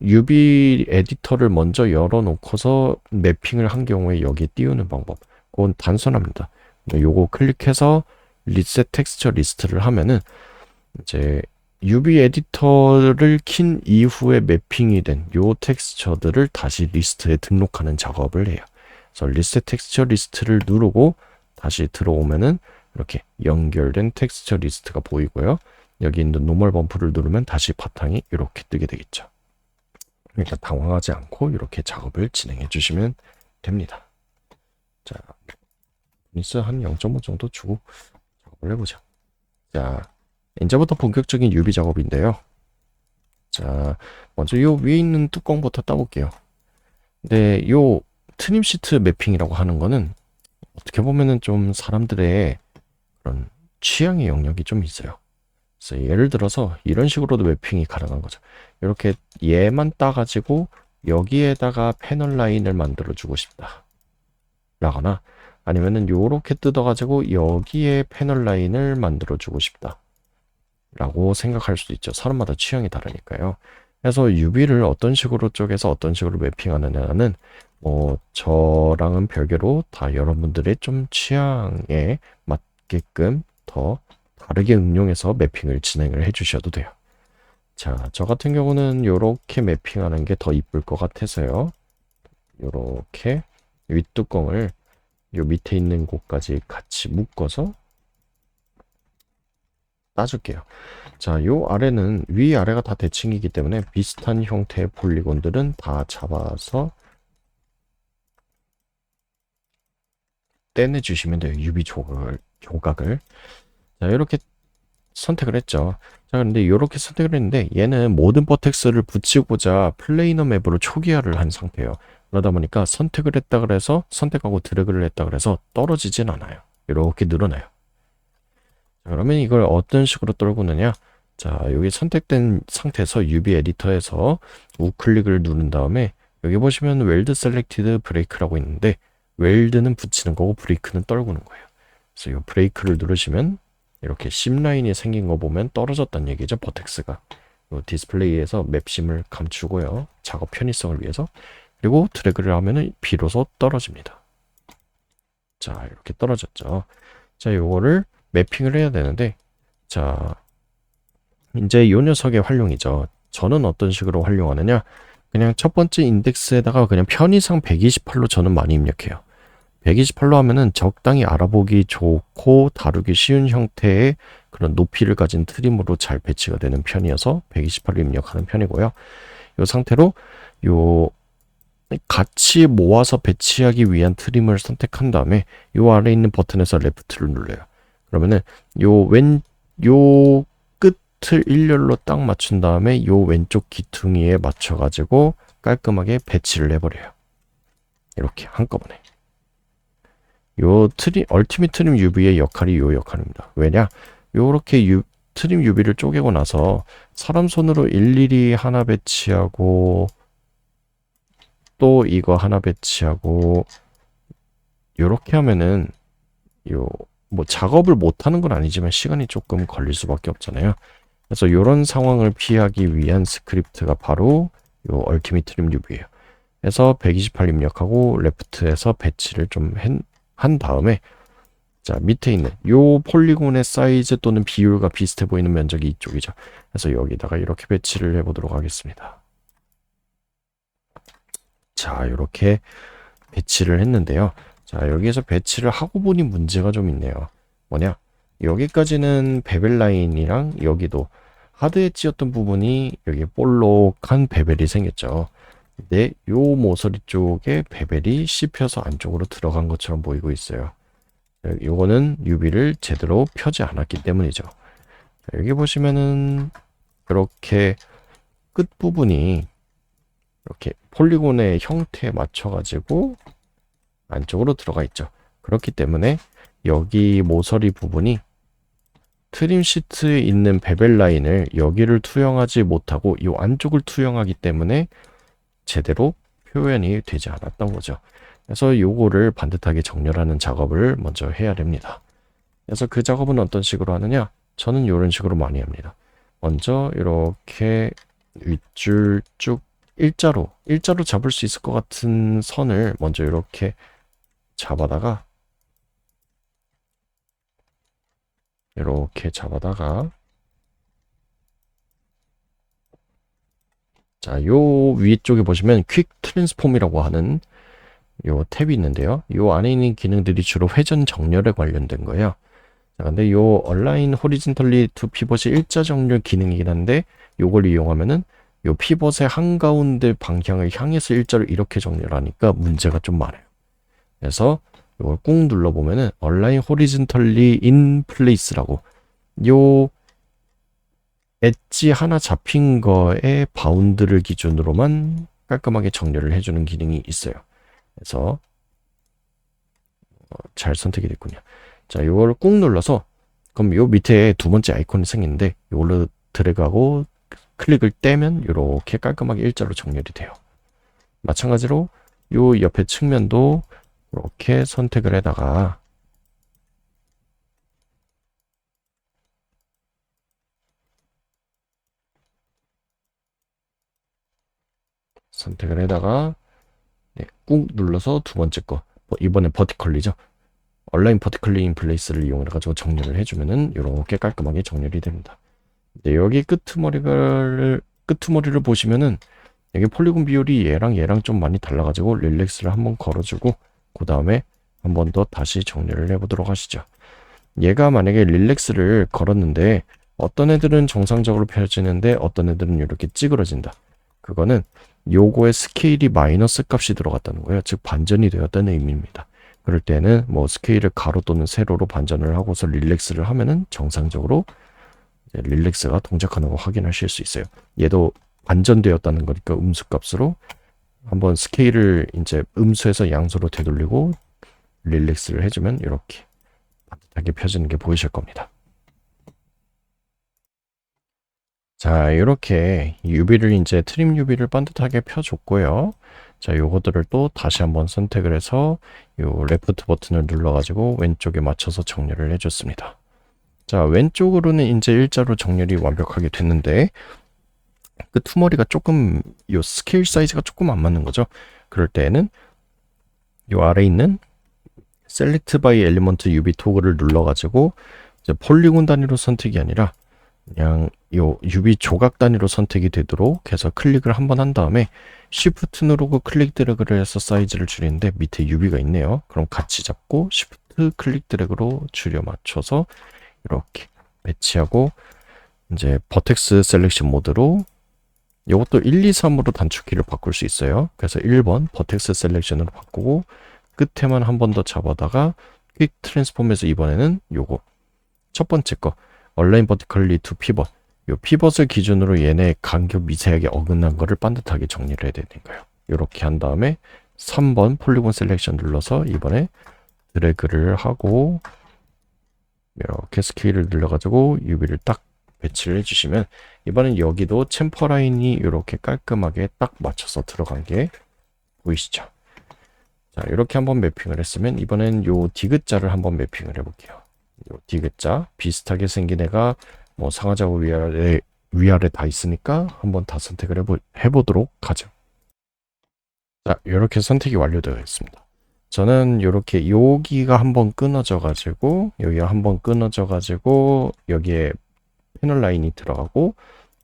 UV 에디터를 먼저 열어놓고서 매핑을 한 경우에 여기에 띄우는 방법. 그건 단순합니다. 요거 클릭해서 리셋 텍스처 리스트를 하면은 이제 UV 에디터를 킨 이후에 매핑이 된 요 텍스처들을 다시 리스트에 등록하는 작업을 해요. 그래서 리셋 텍스처 리스트를 누르고 다시 들어오면은 이렇게 연결된 텍스처 리스트가 보이고요. 여기 있는 노멀 범프를 누르면 다시 바탕이 이렇게 뜨게 되겠죠. 그러니까 당황하지 않고 이렇게 작업을 진행해 주시면 됩니다. 자, 미스 한 0.5 정도 주고 작업을 해보자. 자, 이제부터 본격적인 유비 작업인데요. 자, 먼저 요 위에 있는 뚜껑부터 따볼게요. 근데 요 트림 시트 매핑이라고 하는 거는 어떻게 보면은 좀 사람들의 그런 취향의 영역이 좀 있어요. 그래서 예를 들어서 이런 식으로도 매핑이 가능한 거죠. 이렇게 얘만 따가지고 여기에다가 패널 라인을 만들어 주고 싶다 라거나, 아니면은 요렇게 뜯어가지고 여기에 패널 라인을 만들어 주고 싶다 라고 생각할 수도 있죠. 사람마다 취향이 다르니까요. 그래서 UV를 어떤 식으로 쪼개서 어떤 식으로 매핑하느냐는 저랑은 별개로 다 여러분들의 좀 취향에 맞게끔 더 다르게 응용해서 매핑을 진행을 해 주셔도 돼요. 자, 저 같은 경우는 요렇게 매핑하는 게 더 이쁠 것 같아서요. 요렇게 윗뚜껑을 요 밑에 있는 곳까지 같이 묶어서 따줄게요. 자, 요 아래는 위아래가 다 대칭이기 때문에 비슷한 형태의 폴리곤들은 다 잡아서 떼내주시면 돼요. 유비 조각을. 자, 이렇게 선택을 했죠. 자, 그런데 이렇게 선택을 했는데 얘는 모든 버텍스를 붙이고자 플레이너 맵으로 초기화를 한 상태예요. 그러다 보니까 선택을 했다 그래서 선택하고 드래그를 했다 그래서 떨어지진 않아요. 이렇게 늘어나요. 자, 그러면 이걸 어떤 식으로 떨구느냐? 자, 여기 선택된 상태에서 UV 에디터에서 우클릭을 누른 다음에 여기 보시면 웰드 셀렉티드 브레이크라고 있는데 웰드는 붙이는 거고 브레이크는 떨구는 거예요. 그래서 이 브레이크를 누르시면 이렇게 심 라인이 생긴 거 보면 떨어졌다는 얘기죠. 버텍스가. 이 디스플레이에서 맵심을 감추고요. 작업 편의성을 위해서. 그리고 드래그를 하면은 비로소 떨어집니다. 자, 이렇게 떨어졌죠. 자, 요거를 매핑을 해야 되는데, 자, 이제 요 녀석의 활용이죠. 저는 어떤 식으로 활용하느냐? 그냥 첫 번째 인덱스에다가 그냥 편의상 128로 저는 많이 입력해요. 128로 하면은 적당히 알아보기 좋고 다루기 쉬운 형태의 그런 높이를 가진 트림으로 잘 배치가 되는 편이어서 128로 입력하는 편이고요. 이 상태로 요 같이 모아서 배치하기 위한 트림을 선택한 다음에 요 아래 있는 버튼에서 레프트를 눌러요. 그러면은 요 끝을 일렬로 딱 맞춘 다음에 요 왼쪽 귀퉁이에 맞춰가지고 깔끔하게 배치를 해버려요. 이렇게 한꺼번에. 요 얼티밋 트림 UV의 역할이 요 역할입니다. 왜냐? 요렇게 트림 UV를 쪼개고 나서 사람 손으로 일일이 하나 배치하고 또 이거 하나 배치하고 요렇게 하면은 뭐 작업을 못 하는 건 아니지만 시간이 조금 걸릴 수밖에 없잖아요. 그래서 요런 상황을 피하기 위한 스크립트가 바로 요 얼티밋 트림 UV예요. 그래서 128 입력하고 레프트에서 배치를 좀 한 다음에 자, 밑에 있는 요 폴리곤의 사이즈 또는 비율과 비슷해 보이는 면적이 이쪽이죠. 그래서 여기다가 이렇게 배치를 해보도록 하겠습니다. 자, 이렇게 배치를 했는데요. 자, 여기에서 배치를 하고 보니 문제가 좀 있네요. 뭐냐? 여기까지는 베벨 라인이랑 여기도 하드 엣지였던 부분이 여기 볼록한 베벨이 생겼죠. 근데 요 모서리 쪽에 베벨이 씹혀서 안쪽으로 들어간 것처럼 보이고 있어요. 요거는 UV를 제대로 펴지 않았기 때문이죠. 여기 보시면은 이렇게 끝부분이 이렇게 폴리곤의 형태에 맞춰가지고 안쪽으로 들어가 있죠. 그렇기 때문에 여기 모서리 부분이 트림 시트에 있는 베벨 라인을 여기를 투영하지 못하고 이 안쪽을 투영하기 때문에 제대로 표현이 되지 않았던 거죠. 그래서 요거를 반듯하게 정렬하는 작업을 먼저 해야 됩니다. 그래서 그 작업은 어떤 식으로 하느냐? 저는 이런 식으로 많이 합니다. 먼저 이렇게 윗줄 쭉 일자로 잡을 수 있을 것 같은 선을 먼저 이렇게 잡아다가 자, 요 위쪽에 보시면 퀵 트랜스폼이라고 하는 요 탭이 있는데요. 요 안에 있는 기능들이 주로 회전 정렬에 관련된 거예요. 자, 근데 요 얼라인 호리즌털리 투 피벗이 일자 정렬 기능이긴 한데 요걸 이용하면은 요 피벗의 한가운데 방향을 향해서 일자로 이렇게 정렬하니까 문제가 좀 많아요. 그래서 이걸 꾹 눌러보면은 Align Horizontally in Place라고 요 엣지 하나 잡힌 거에 바운드를 기준으로만 깔끔하게 정렬을 해주는 기능이 있어요. 그래서 잘 선택이 됐군요. 자, 이걸 꾹 눌러서 그럼 요 밑에 두 번째 아이콘이 생기는데 이걸로 드래그하고 클릭을 떼면 이렇게 깔끔하게 일자로 정렬이 돼요. 마찬가지로 요 옆에 측면도 이렇게 선택을 해다가 네, 꾹 눌러서 두 번째 거 이번엔 버티컬리죠. 얼라인 버티컬리 인 플레이스를 이용해 가지고 정렬을 해주면은 이렇게 깔끔하게 정렬이 됩니다. 네, 여기 끄트머리를 보시면은 여기 폴리곤 비율이 얘랑 좀 많이 달라가지고 릴렉스를 한번 걸어주고 그 다음에 한 번 더 다시 정렬을 해보도록 하시죠. 얘가 만약에 릴렉스를 걸었는데 어떤 애들은 정상적으로 펴지는데 어떤 애들은 이렇게 찌그러진다. 그거는 요거의 스케일이 마이너스 값이 들어갔다는 거예요. 즉 반전이 되었다는 의미입니다. 그럴 때는 뭐 스케일을 가로 또는 세로로 반전을 하고서 릴렉스를 하면은 정상적으로 릴렉스가 동작하는 거 확인하실 수 있어요. 얘도 반전되었다는 거니까 음수 값으로 한번 스케일을 이제 음수에서 양수로 되돌리고 릴렉스를 해주면 이렇게 반듯하게 펴지는 게 보이실 겁니다. 자, 이렇게 UV를 이제 트림 UV를 반듯하게 펴줬고요. 자, 요거들을 또 다시 한번 선택을 해서 요 레프트 버튼을 눌러가지고 왼쪽에 맞춰서 정렬을 해줬습니다. 자, 왼쪽으로는 이제 일자로 정렬이 완벽하게 됐는데 그 투머리가 조금 요 스케일 사이즈가 조금 안 맞는 거죠. 그럴 때에는 요 아래 있는 Select by Element UV 토글을 눌러가지고 이제 폴리곤 단위로 선택이 아니라 그냥 요 UV 조각 단위로 선택이 되도록 해서 클릭을 한번 한 다음에 Shift 누르고 클릭 드래그를 해서 사이즈를 줄이는데 밑에 UV가 있네요. 그럼 같이 잡고 Shift 클릭 드래그로 줄여 맞춰서 이렇게 배치하고 이제 버텍스 셀렉션 모드로 이것도 1, 2, 3으로 단축키를 바꿀 수 있어요. 그래서 1번 버텍스 셀렉션으로 바꾸고 끝에만 한 번 더 잡아다가 퀵 트랜스폼에서 이번에는 요거 첫 번째 거 얼라인 버티컬리 투 피벗 요 피벗을 기준으로 얘네 간격 미세하게 어긋난 거를 반듯하게 정리를 해야 되는 거예요. 이렇게 한 다음에 3번 폴리곤 셀렉션 눌러서 이번에 드래그를 하고 이렇게 스케일을 늘려가지고 UV를 딱 배치를 해주시면 이번엔 여기도 챔퍼 라인이 이렇게 깔끔하게 딱 맞춰서 들어간 게 보이시죠? 자, 이렇게 한번 매핑을 했으면 이번엔 요 디귿자를 한번 매핑을 해볼게요. 요 디귿자 비슷하게 생긴 애가 뭐 상하좌우 위아래 다 있으니까 한번 다 선택을 해보도록 하죠. 자, 이렇게 선택이 완료되어 있습니다. 저는 이렇게 여기가 한번 끊어져 가지고 여기가 한번 끊어져 가지고 여기에 패널 라인이 들어가고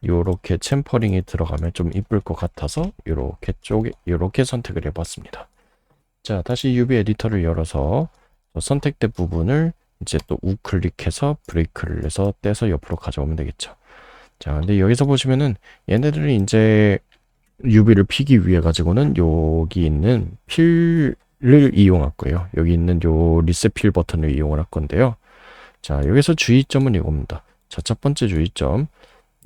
요렇게 챔퍼링이 들어가면 좀 이쁠 것 같아서 요렇게 선택을 해봤습니다. 자, 다시 UV 에디터를 열어서 선택된 부분을 이제 또 우클릭해서 브레이크를 내서 떼서 옆으로 가져오면 되겠죠. 자, 근데 여기서 보시면은 얘네들은 이제 UV를 피기 위해 가지고는 여기 있는 필을 이용할 거예요. 여기 있는 요 리셋 필 버튼을 이용을 할 건데요. 자, 여기서 주의점은 이겁니다. 자, 첫 번째 주의점.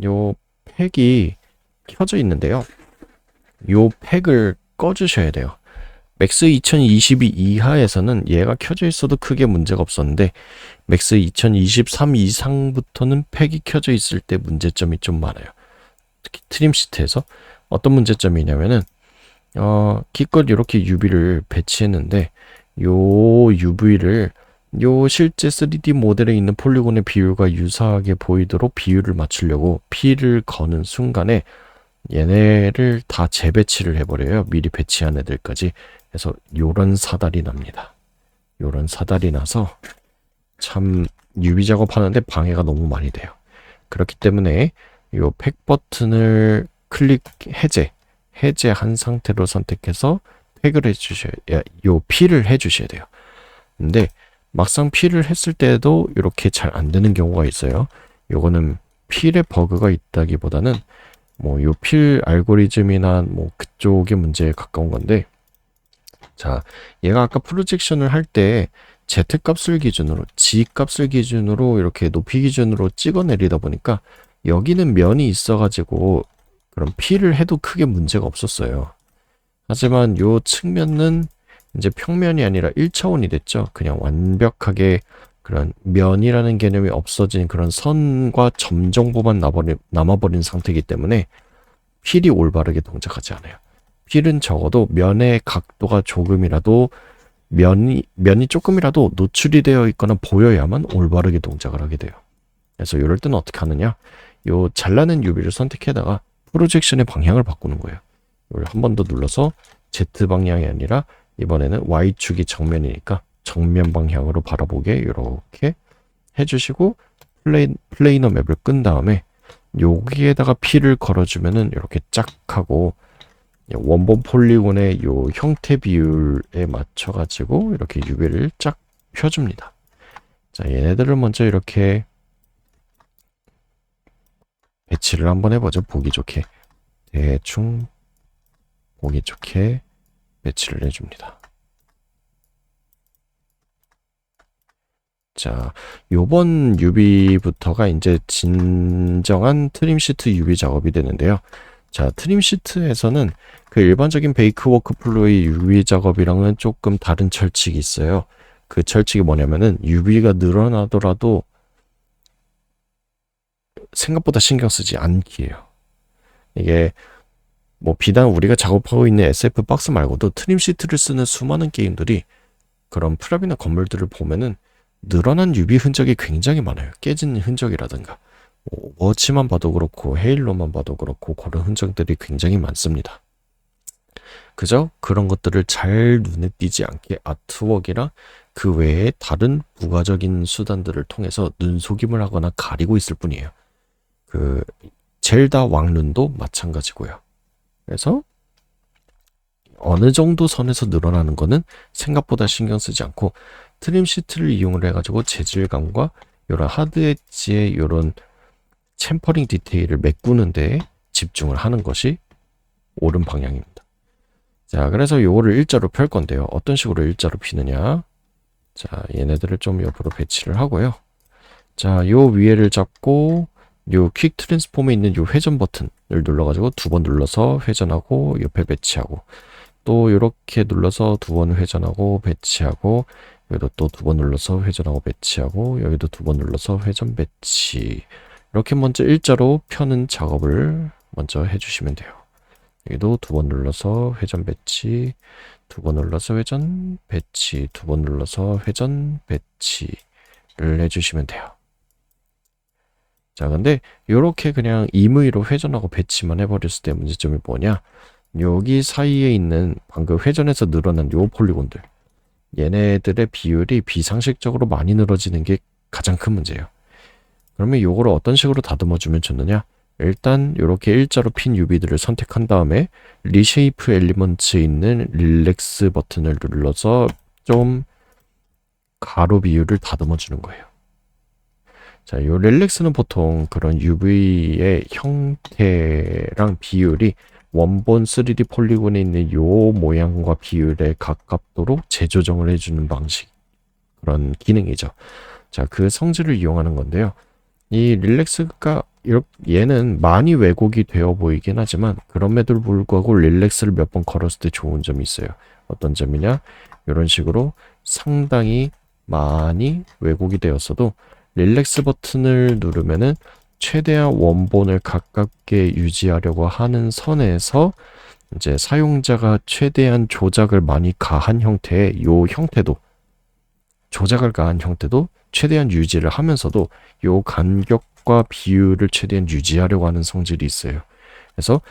요 팩이 켜져 있는데요. 요 팩을 꺼주셔야 돼요. 맥스 2022 이하에서는 얘가 켜져 있어도 크게 문제가 없었는데 맥스 2023 이상부터는 팩이 켜져 있을 때 문제점이 좀 많아요. 특히 트림 시트에서 어떤 문제점이냐면은 기껏 이렇게 UV를 배치했는데 요 UV를 요 실제 3D 모델에 있는 폴리곤의 비율과 유사하게 보이도록 비율을 맞추려고 P를 거는 순간에 얘네를 다 재배치를 해버려요. 미리 배치한 애들까지. 그래서 요런 사달이 납니다. 요런 사달이 나서 참 UV 작업하는데 방해가 너무 많이 돼요. 그렇기 때문에 요 팩 버튼을 클릭 해제한 상태로 선택해서 팩을 요 P를 해주셔야 돼요. 근데 막상 필을 했을 때도 이렇게 잘 안 되는 경우가 있어요. 요거는 필에 버그가 있다기보다는 뭐 요 필 알고리즘이나 뭐 그쪽의 문제에 가까운 건데 자, 얘가 아까 프로젝션을 할 때 Z 값을 기준으로, G 값을 기준으로 이렇게 높이 기준으로 찍어 내리다 보니까 여기는 면이 있어가지고 그럼 P를 해도 크게 문제가 없었어요. 하지만 요 측면은 이제 평면이 아니라 1차원이 됐죠. 그냥 완벽하게 그런 면이라는 개념이 없어진 그런 선과 점 정보만 남아버린 상태이기 때문에 필이 올바르게 동작하지 않아요. 필은 적어도 면의 각도가 조금이라도 면이 조금이라도 노출이 되어 있거나 보여야만 올바르게 동작을 하게 돼요. 그래서 이럴 때는 어떻게 하느냐? 요 잘라낸 UV를 선택해다가 프로젝션의 방향을 바꾸는 거예요. 이걸 한 번 더 눌러서 Z 방향이 아니라 이번에는 Y축이 정면이니까 정면 방향으로 바라보게 이렇게 해주시고 플레이너 맵을 끈 다음에 여기에다가 P를 걸어주면은 이렇게 쫙 하고 원본 폴리곤의 요 형태 비율에 맞춰가지고 이렇게 UV를 쫙 펴줍니다. 자, 얘네들을 먼저 이렇게 배치를 한번 해보죠. 보기 좋게. 대충 보기 좋게 배치를 해줍니다. 자, 요번 UV부터가 이제 진정한 트림시트 UV 작업이 되는데요. 자, 트림시트에서는 그 일반적인 베이크 워크플로우의 UV 작업이랑은 조금 다른 철칙이 있어요. 그 철칙이 뭐냐면은 UV가 늘어나더라도 생각보다 신경 쓰지 않기예요. 이게 뭐 비단 우리가 작업하고 있는 SF 박스 말고도 트림시트를 쓰는 수많은 게임들이 그런 프랍이나 건물들을 보면은 늘어난 UV 흔적이 굉장히 많아요. 깨진 흔적이라든가 워치만 봐도 그렇고 헤일로만 봐도 그렇고 그런 흔적들이 굉장히 많습니다. 그저 그런 것들을 잘 눈에 띄지 않게 아트웍이나 그 외에 다른 부가적인 수단들을 통해서 눈속임을 하거나 가리고 있을 뿐이에요. 그 젤다 왕눈도 마찬가지고요. 그래서 어느 정도 선에서 늘어나는 거는 생각보다 신경 쓰지 않고 트림 시트를 이용을 해가지고 재질감과 이런 하드 엣지의 이런 챔퍼링 디테일을 메꾸는 데 집중을 하는 것이 옳은 방향입니다. 자, 그래서 요거를 일자로 펼 건데요. 어떤 식으로 일자로 피느냐? 자, 얘네들을 좀 옆으로 배치를 하고요. 자, 요 위에를 잡고 요 퀵 트랜스폼에 있는 요 회전 버튼을 눌러가지고 두 번 눌러서 회전하고 옆에 배치하고 또 이렇게 눌러서 두 번 회전하고 배치하고 여기도 또 두 번 눌러서 회전하고 배치하고 여기도 두 번 눌러서 회전 배치 이렇게 먼저 일자로 펴는 작업을 먼저 해주시면 돼요. 여기도 두 번 눌러서 회전 배치 두 번 눌러서 회전 배치 두 번 눌러서 회전 배치를 해주시면 돼요. 자, 근데 이렇게 그냥 임의로 회전하고 배치만 해버렸을 때 문제점이 뭐냐? 여기 사이에 있는 방금 회전해서 늘어난 요 폴리곤들 얘네들의 비율이 비상식적으로 많이 늘어지는 게 가장 큰 문제예요. 그러면 요거를 어떤 식으로 다듬어 주면 좋느냐? 일단 이렇게 일자로 핀 UV들을 선택한 다음에 리쉐이프 엘리먼트에 있는 릴렉스 버튼을 눌러서 좀 가로 비율을 다듬어 주는 거예요. 자, 요 릴렉스는 보통 그런 UV의 형태랑 비율이 원본 3D 폴리곤에 있는 요 모양과 비율에 가깝도록 재조정을 해주는 방식 그런 기능이죠. 자, 그 성질을 이용하는 건데요. 이 릴렉스가 얘는 많이 왜곡이 되어 보이긴 하지만 그럼에도 불구하고 릴렉스를 몇 번 걸었을 때 좋은 점이 있어요. 어떤 점이냐? 이런 식으로 상당히 많이 왜곡이 되었어도 릴렉스 버튼을 누르면은 최대한 원본을 가깝게 유지하려고 하는 선에서 이제 사용자가 최대한 조작을 많이 가한 형태의 요 형태도 조작을 가한 형태도 최대한 유지를 하면서도 요 간격과 비율을 최대한 유지하려고 하는 성질이 있어요. 그래서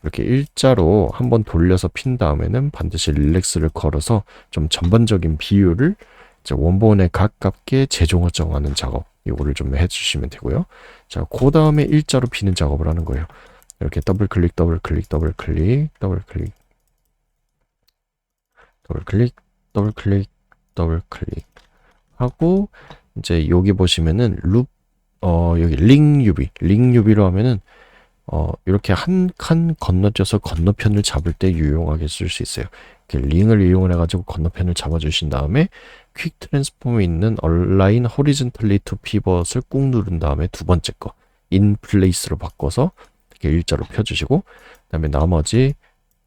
이렇게 일자로 한번 돌려서 핀 다음에는 반드시 릴렉스를 걸어서 좀 전반적인 비율을 원본에 가깝게 재조정하는 작업 이거를 좀 해주시면 되고요. 자, 그 다음에 일자로 피는 작업을 하는 거예요. 이렇게 더블 클릭, 더블 클릭, 더블 클릭, 더블 클릭, 더블 클릭, 더블 클릭, 더블 클릭 하고 이제 여기 보시면은 여기 링 UV로 하면은 이렇게 한 칸 건너뛰어서 건너편을 잡을 때 유용하게 쓸 수 있어요. 이렇게 링을 이용해 가지고 건너편을 잡아주신 다음에 퀵 트랜스폼에 있는 Align Horizontally to Pivot을 꾹 누른 다음에 두 번째 거 In Place로 바꿔서 이렇게 일자로 펴주시고, 그다음에 나머지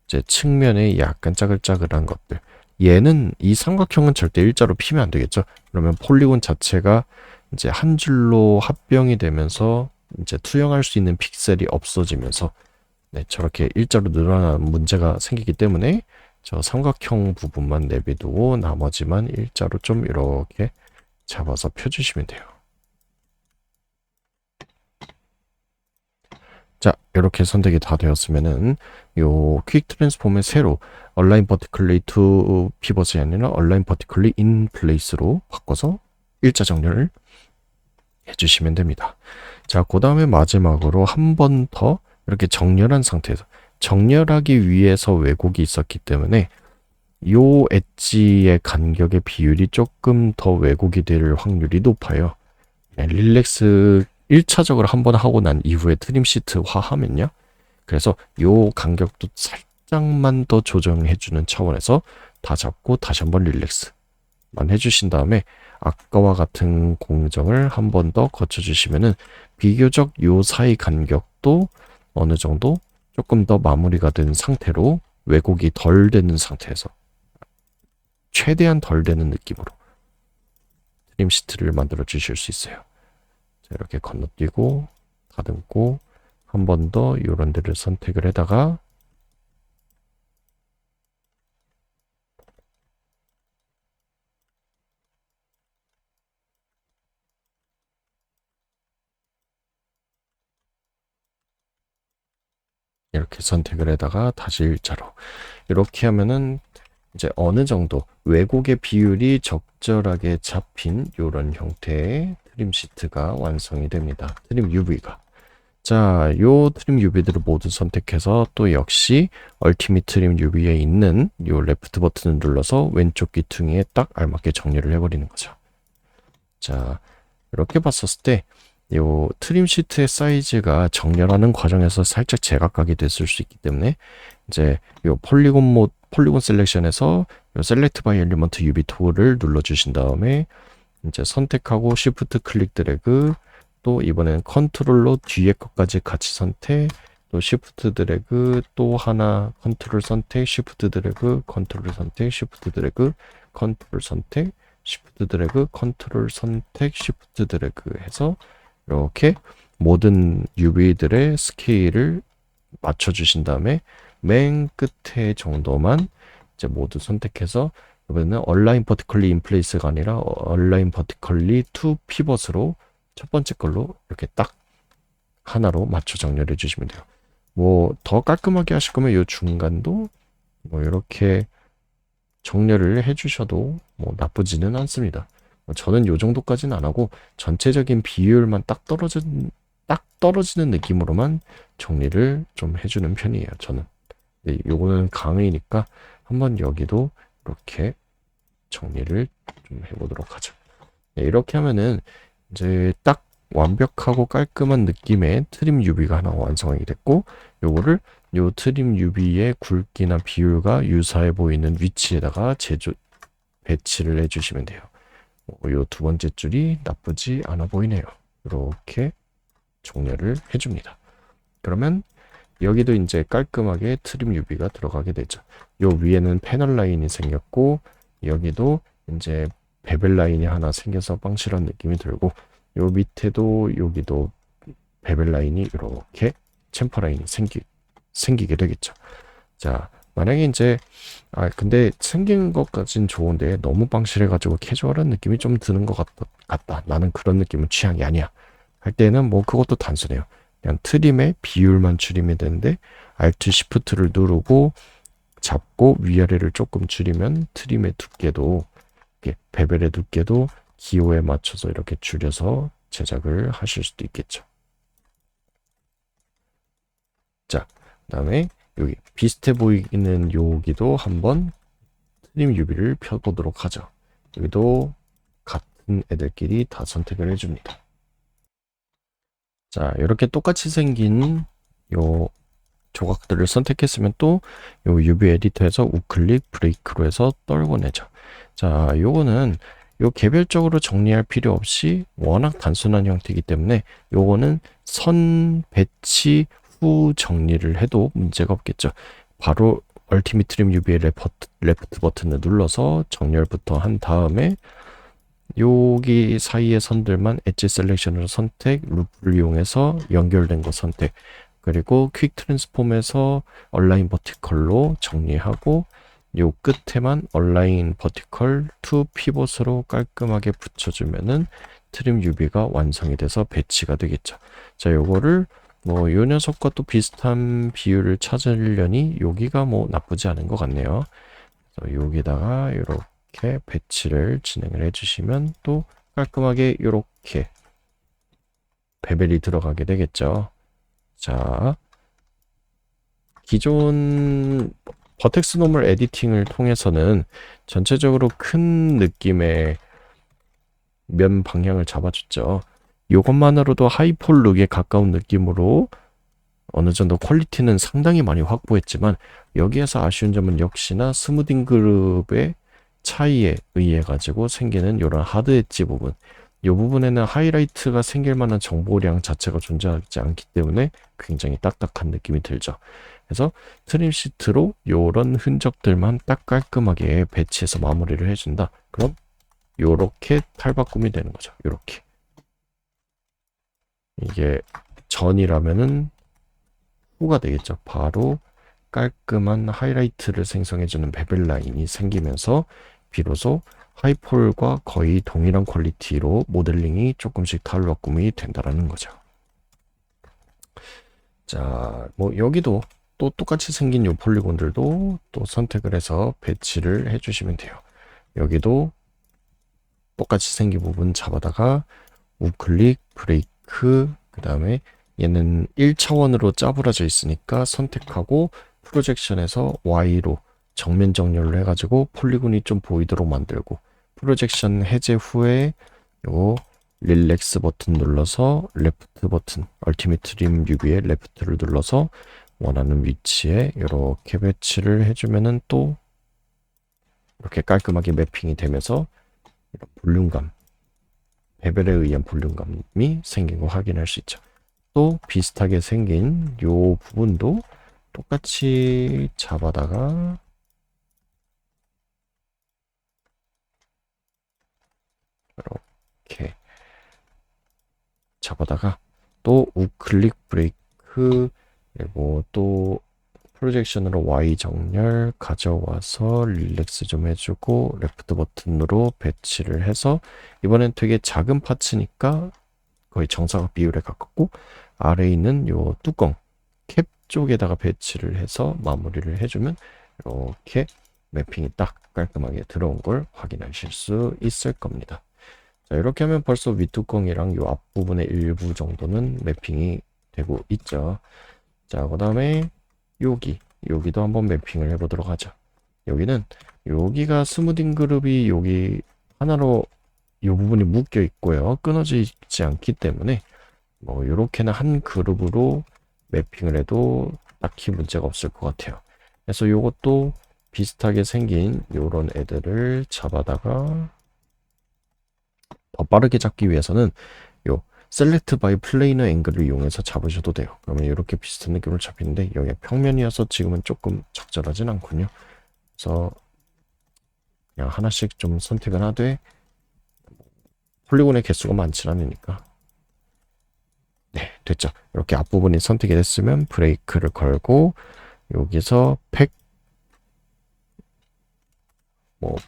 이제 측면에 약간 짜글짜글한 것들, 얘는 이 삼각형은 절대 일자로 피면 안 되겠죠. 그러면 폴리곤 자체가 이제 한 줄로 합병이 되면서 이제 투영할 수 있는 픽셀이 없어지면서 네, 저렇게 일자로 늘어나는 문제가 생기기 때문에 저 삼각형 부분만 내비두고 나머지만 일자로 좀 이렇게 잡아서 펴주시면 돼요. 자, 이렇게 선택이 다 되었으면은 요 퀵 트랜스폼의 새로 Align Vertically to Pivot이 아니라 Align Vertically in Place로 바꿔서 일자 정렬을 해주시면 됩니다. 자, 그 다음에 마지막으로 한 번 더 이렇게 정렬한 상태에서, 정렬하기 위해서 왜곡이 있었기 때문에 요 엣지의 간격의 비율이 조금 더 왜곡이 될 확률이 높아요. 릴렉스 1차적으로 한 번 하고 난 이후에 트림 시트화 하면요, 그래서 요 간격도 살짝만 더 조정해주는 차원에서 다 잡고 다시 한번 릴렉스만 해주신 다음에 아까와 같은 공정을 한 번 더 거쳐주시면은 비교적 요 사이 간격도 어느 정도 조금 더 마무리가 된 상태로 왜곡이 덜 되는 상태에서 최대한 덜 되는 느낌으로 트림 시트를 만들어 주실 수 있어요. 자, 이렇게 건너뛰고 다듬고 한 번 더 이런 데를 선택을 해다가 이렇게 선택을 해다가 다시 일자로 이렇게 하면은 이제 어느 정도 왜곡의 비율이 적절하게 잡힌 이런 형태의 트림 시트가 완성이 됩니다. 트림 UV가. 자, 요 트림 UV들을 모두 선택해서 또 역시 얼티밋 트림 UV에 있는 요 레프트 버튼을 눌러서 왼쪽 귀퉁이에 딱 알맞게 정렬을 해버리는 거죠. 자, 이렇게 봤었을 때 요 트림 시트의 사이즈가 정렬하는 과정에서 살짝 제각각이 됐을 수 있기 때문에 이제 요 폴리곤 셀렉션에서 요 셀렉트 바이 엘리먼트 UV 툴을 눌러 주신 다음에 이제 선택하고 시프트 클릭 드래그, 또 이번엔 컨트롤로 뒤에 것까지 같이 선택, 또 시프트 드래그, 또 하나 컨트롤 선택, 시프트 드래그, 컨트롤 선택, 시프트 드래그, 컨트롤 선택, 시프트 드래그, 컨트롤 선택, 시프트 드래그 해서 이렇게 모든 UV들의 스케일을 맞춰주신 다음에 맨 끝에 정도만 이제 모두 선택해서 이번에는 Align Vertically in Place가 아니라 Align Vertically to Pivot으로 첫 번째 걸로 이렇게 딱 하나로 맞춰 정렬해 주시면 돼요. 뭐 더 깔끔하게 하실 거면 이 중간도 뭐 이렇게 정렬을 해 주셔도 뭐 나쁘지는 않습니다. 저는 요 정도까지는 안 하고 전체적인 비율만 딱 떨어지는 느낌으로만 정리를 좀 해주는 편이에요, 저는. 네, 요거는 강의니까 한번 여기도 이렇게 정리를 좀 해보도록 하죠. 네, 이렇게 하면은 이제 딱 완벽하고 깔끔한 느낌의 트림 UV가 하나 완성이 됐고, 요거를 요 트림 UV의 굵기나 비율과 유사해 보이는 위치에다가 배치를 해주시면 돼요. 요 두 번째 줄이 나쁘지 않아 보이네요. 이렇게 정렬을 해줍니다. 그러면 여기도 이제 깔끔하게 트림 UV가 들어가게 되죠. 요 위에는 패널 라인이 생겼고, 여기도 이제 베벨 라인이 하나 생겨서 빵실한 느낌이 들고, 요 밑에도 여기도 베벨 라인이 이렇게 챔퍼 라인이 생기게 되겠죠. 자, 만약에 이제 근데 생긴 것까진 좋은데 너무 빵실해가지고 캐주얼한 느낌이 좀 드는 것 같다. 나는 그런 느낌은 취향이 아니야 할 때는 뭐 그것도 단순해요. 그냥 트림의 비율만 줄이면 되는데 Alt Shift를 누르고 잡고 위아래를 조금 줄이면 트림의 두께도, 베벨의 두께도 기호에 맞춰서 이렇게 줄여서 제작을 하실 수도 있겠죠. 자, 그다음에 여기 비슷해 보이는 여기도 한번 트림 UV를 펴보도록 하죠. 여기도 같은 애들끼리 다 선택을 해줍니다. 자, 이렇게 똑같이 생긴 요 조각들을 선택했으면 또 요 UV 에디터에서 우클릭 브레이크로 해서 떨궈내죠. 자, 요거는 요 개별적으로 정리할 필요 없이 워낙 단순한 형태이기 때문에 요거는 선 배치 후 정리를 해도 문제가 없겠죠. 바로 얼티밋 트림 UV의 레프트 버튼을 눌러서 정렬부터 한 다음에 여기 사이의 선들만 엣지 셀렉션으로 선택, 루프를 이용해서 연결된 거 선택, 그리고 퀵 트랜스폼에서 얼라인 버티컬로 정리하고 요 끝에만 얼라인 버티컬 투 피봇으로 깔끔하게 붙여주면은 트림 UV가 완성이 돼서 배치가 되겠죠. 자, 요거를 뭐 요 녀석과 또 비슷한 비율을 찾으려니 여기가 뭐 나쁘지 않은 것 같네요. 그래서 여기다가 이렇게 배치를 진행을 해주시면 또 깔끔하게 이렇게 베벨이 들어가게 되겠죠. 자, 기존 버텍스 노멀 에디팅을 통해서는 전체적으로 큰 느낌의 면 방향을 잡아줬죠. 이것만으로도 하이폴 룩에 가까운 느낌으로 어느 정도 퀄리티는 상당히 많이 확보했지만 여기에서 아쉬운 점은 역시나 스무딩 그룹의 차이에 의해 가지고 생기는 이런 하드 엣지 부분, 이 부분에는 하이라이트가 생길 만한 정보량 자체가 존재하지 않기 때문에 굉장히 딱딱한 느낌이 들죠. 그래서 트림 시트로 이런 흔적들만 딱 깔끔하게 배치해서 마무리를 해준다. 그럼 요렇게 탈바꿈이 되는 거죠. 요렇게. 이게 전이라면은 후가 되겠죠. 바로 깔끔한 하이라이트를 생성해주는 베벨 라인이 생기면서 비로소 하이폴과 거의 동일한 퀄리티로 모델링이 조금씩 탈바꿈이 된다라는 거죠. 자, 뭐 여기도 또 똑같이 생긴 요 폴리곤들도 또 선택을 해서 배치를 해주시면 돼요. 여기도 똑같이 생긴 부분 잡아다가 우클릭, 브레이크, 그 다음에 얘는 1차원으로 짜부러져 있으니까 선택하고 프로젝션에서 Y로 정면 정렬을 해가지고 폴리곤이 좀 보이도록 만들고, 프로젝션 해제 후에 요 릴렉스 버튼 눌러서 레프트 버튼, 얼티밋 트림 UV의 레프트를 눌러서 원하는 위치에 이렇게 배치를 해주면은 또 이렇게 깔끔하게 매핑이 되면서 이런 볼륨감, 베벨에 의한 볼륨감이 생긴 거 확인할 수 있죠. 또 비슷하게 생긴 요 부분도 똑같이 잡아다가 이렇게 잡아다가 또 우클릭 브레이크, 그리고 또 프로젝션으로 Y 정렬 가져와서 릴렉스 좀 해주고 레프트 버튼으로 배치를 해서, 이번엔 되게 작은 파츠니까 거의 정사각 비율에 가깝고 아래에 있는 요 뚜껑 캡 쪽에다가 배치를 해서 마무리를 해주면 이렇게 매핑이 딱 깔끔하게 들어온 걸 확인하실 수 있을 겁니다. 자, 이렇게 하면 벌써 윗뚜껑이랑 요 앞부분의 일부 정도는 매핑이 되고 있죠. 자, 그 다음에 여기도 한번 매핑을 해보도록 하죠. 여기는 여기가 스무딩 그룹이 여기 하나로 이 부분이 묶여 있고요. 끊어져 있지 않기 때문에 뭐 이렇게는 한 그룹으로 매핑을 해도 딱히 문제가 없을 것 같아요. 그래서 이것도 비슷하게 생긴 이런 애들을 잡아다가 더 빠르게 잡기 위해서는 요 셀렉트 바이 플레이너 앵글을 이용해서 잡으셔도 돼요. 그러면 이렇게 비슷한 느낌으로 잡히는데 여기 평면이어서 지금은 조금 적절하진 않군요. 그래서 그냥 하나씩 좀 선택을 하되 폴리곤의 개수가 많지 않으니까. 네, 됐죠. 이렇게 앞부분이 선택이 됐으면 브레이크를 걸고 여기서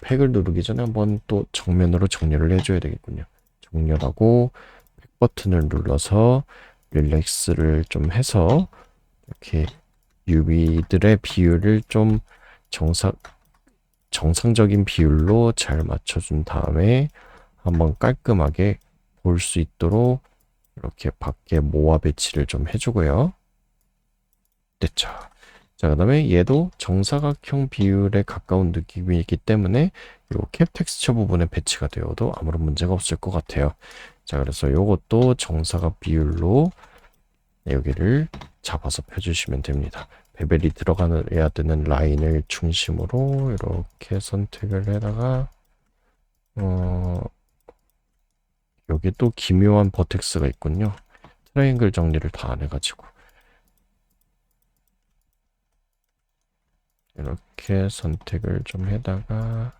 팩을 누르기 전에 한번 또 정면으로 정렬을 해줘야 되겠군요. 정렬하고 팩 버튼을 눌러서 릴렉스를 좀 해서 이렇게 UV들의 비율을 좀 정상적인 비율로 잘 맞춰준 다음에 한번 깔끔하게 볼 수 있도록 이렇게 밖에 모아 배치를 좀 해주고요. 됐죠. 자, 그 다음에 얘도 정사각형 비율에 가까운 느낌이 있기 때문에 요 캡 텍스처 부분에 배치가 되어도 아무런 문제가 없을 것 같아요. 자, 그래서 요것도 정사각 비율로 여기를 잡아서 펴주시면 됩니다. 베벨이 들어가야 되는 라인을 중심으로 이렇게 선택을 해다가 여기 또 기묘한 버텍스가 있군요. 트라이앵글 정리를 다 안 해가지고 이렇게 선택을 좀 해다가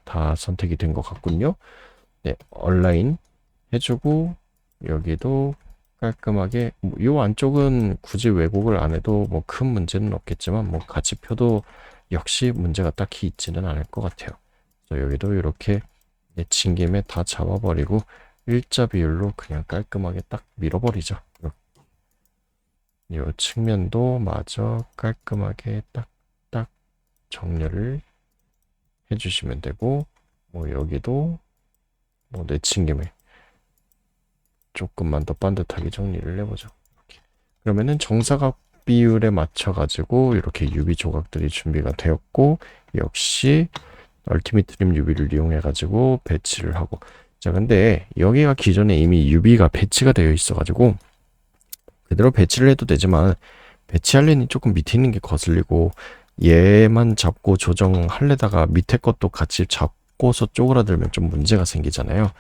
다 선택이 된 것 같군요. 네, 얼라인 해주고 여기도 깔끔하게 이 안쪽은 굳이 왜곡을 안 해도 뭐 큰 문제는 없겠지만 뭐 같이 펴도 역시 문제가 딱히 있지는 않을 것 같아요. 그래서 여기도 이렇게 내친 김에 다 잡아버리고 일자 비율로 그냥 깔끔하게 딱 밀어버리죠. 이 측면도 마저 깔끔하게 딱딱 정렬을 해주시면 되고 뭐 여기도 뭐 내친 김에 조금만 더 반듯하게 정리를 해보죠. 이렇게. 그러면은 정사각 비율에 맞춰 가지고 이렇게 유비 조각들이 준비가 되었고 역시 얼티밋 트림 유비를 이용해 가지고 배치를 하고 자 근데 여기가 기존에 이미 유비가 배치가 되어 있어 가지고 그대로 배치를 해도 되지만 배치하려니 조금 밑에 있는 게 거슬리고 얘만 잡고 조정하려다가 밑에 것도 같이 잡고서 쪼그라들면 좀 문제가 생기잖아요.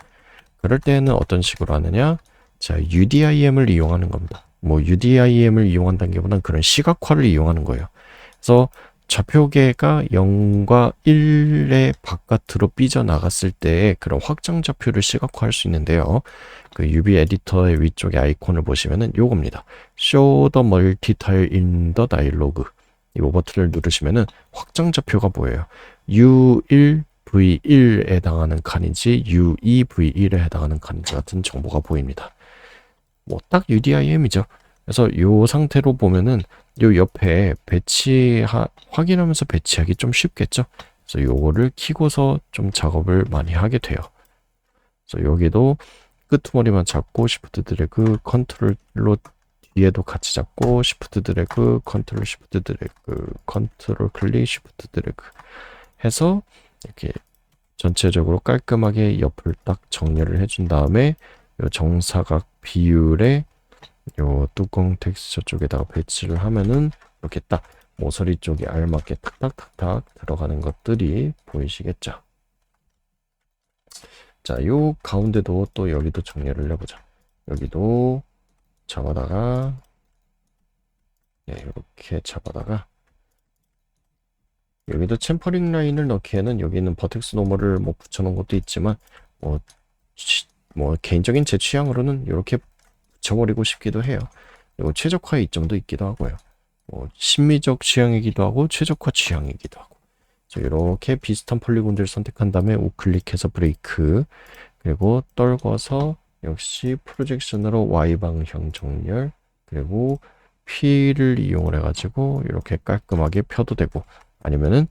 그럴 때는 어떤 식으로 하느냐? 자, UDIM을 이용하는 겁니다. 뭐 UDIM을 이용한다는 게 보다는 그런 시각화를 이용하는 거예요. 그래서 좌표계가 0과 1의 바깥으로 삐져나갔을 때 그런 확장 좌표를 시각화할 수 있는데요. 그 UV 에디터의 위쪽에 아이콘을 보시면은 요겁니다. Show the multi-tile in the dialog. 이 버튼을 누르시면은 확장 좌표가 보여요. U1 V1에 해당하는 칸인지 U2 V1에 해당하는 칸인지 같은 정보가 보입니다. 뭐 딱 UDIM이죠. 그래서 이 상태로 보면은 요 옆에 확인하면서 배치하기 좀 쉽겠죠. 그래서 요거를 키고서 좀 작업을 많이 하게 돼요. 그래서 여기도 끄트머리만 잡고 시프트 드래그 컨트롤로 뒤에도 같이 잡고 시프트 드래그 컨트롤 시프트 드래그 컨트롤 클릭 시프트 드래그 해서 이렇게 전체적으로 깔끔하게 옆을 딱 정렬을 해준 다음에 요 정사각 비율에 요 뚜껑 텍스처 쪽에다가 배치를 하면은 이렇게 딱 모서리 쪽에 알맞게 탁탁탁탁 들어가는 것들이 보이시겠죠? 자, 요 가운데도 또 여기도 정렬을 해보자. 여기도 잡아다가 이렇게 잡아다가 여기도 챔퍼링 라인을 넣기에는 여기는 버텍스 노멀을 뭐 붙여놓은 것도 있지만 뭐 개인적인 제 취향으로는 이렇게 붙여버리고 싶기도 해요. 그리고 최적화의 이점도 있기도 하고요. 뭐 심미적 취향이기도 하고 최적화 취향이기도 하고. 이렇게 비슷한 폴리곤들 선택한 다음에 우클릭해서 브레이크 그리고 떨궈서 역시 프로젝션으로 Y방향 정렬 그리고 P를 이용을 해가지고 이렇게 깔끔하게 펴도 되고 아니면은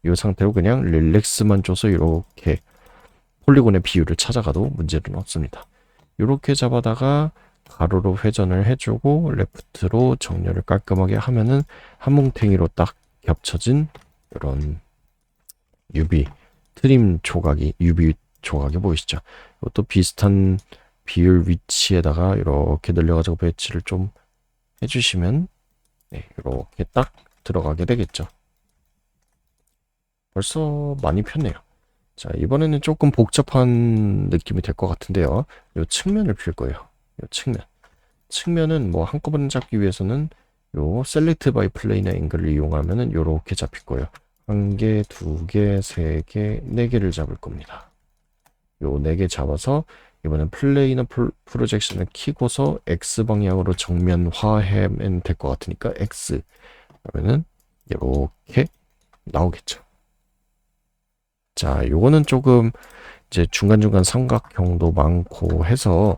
이 상태로 그냥 릴렉스만 줘서 이렇게 폴리곤의 비율을 찾아가도 문제는 없습니다. 이렇게 잡아다가 가로로 회전을 해주고 레프트로 정렬을 깔끔하게 하면은 한 뭉탱이로 딱 겹쳐진 이런 유비 트림 조각이 유비 조각이 보이시죠? 이것도 비슷한 비율 위치에다가 이렇게 늘려가지고 배치를 좀 해주시면 이렇게 딱 들어가게 되겠죠. 벌써 많이 폈네요. 자, 이번에는 조금 복잡한 느낌이 될 것 같은데요. 이 측면을 필 거예요. 이 측면은 뭐 한꺼번에 잡기 위해서는 요 셀렉트 바이 플레이너 앵글을 이용하면은 요렇게 잡힐 거예요. 1개, 2개, 3개, 4개를 잡을 겁니다. 요 4개 잡아서 이번엔 플레이너 프로젝션을 키고서 X 방향으로 정면화하면 될 것 같으니까 X 그러면은 이렇게 나오겠죠. 자, 요거는 조금 이제 중간중간 삼각형도 많고 해서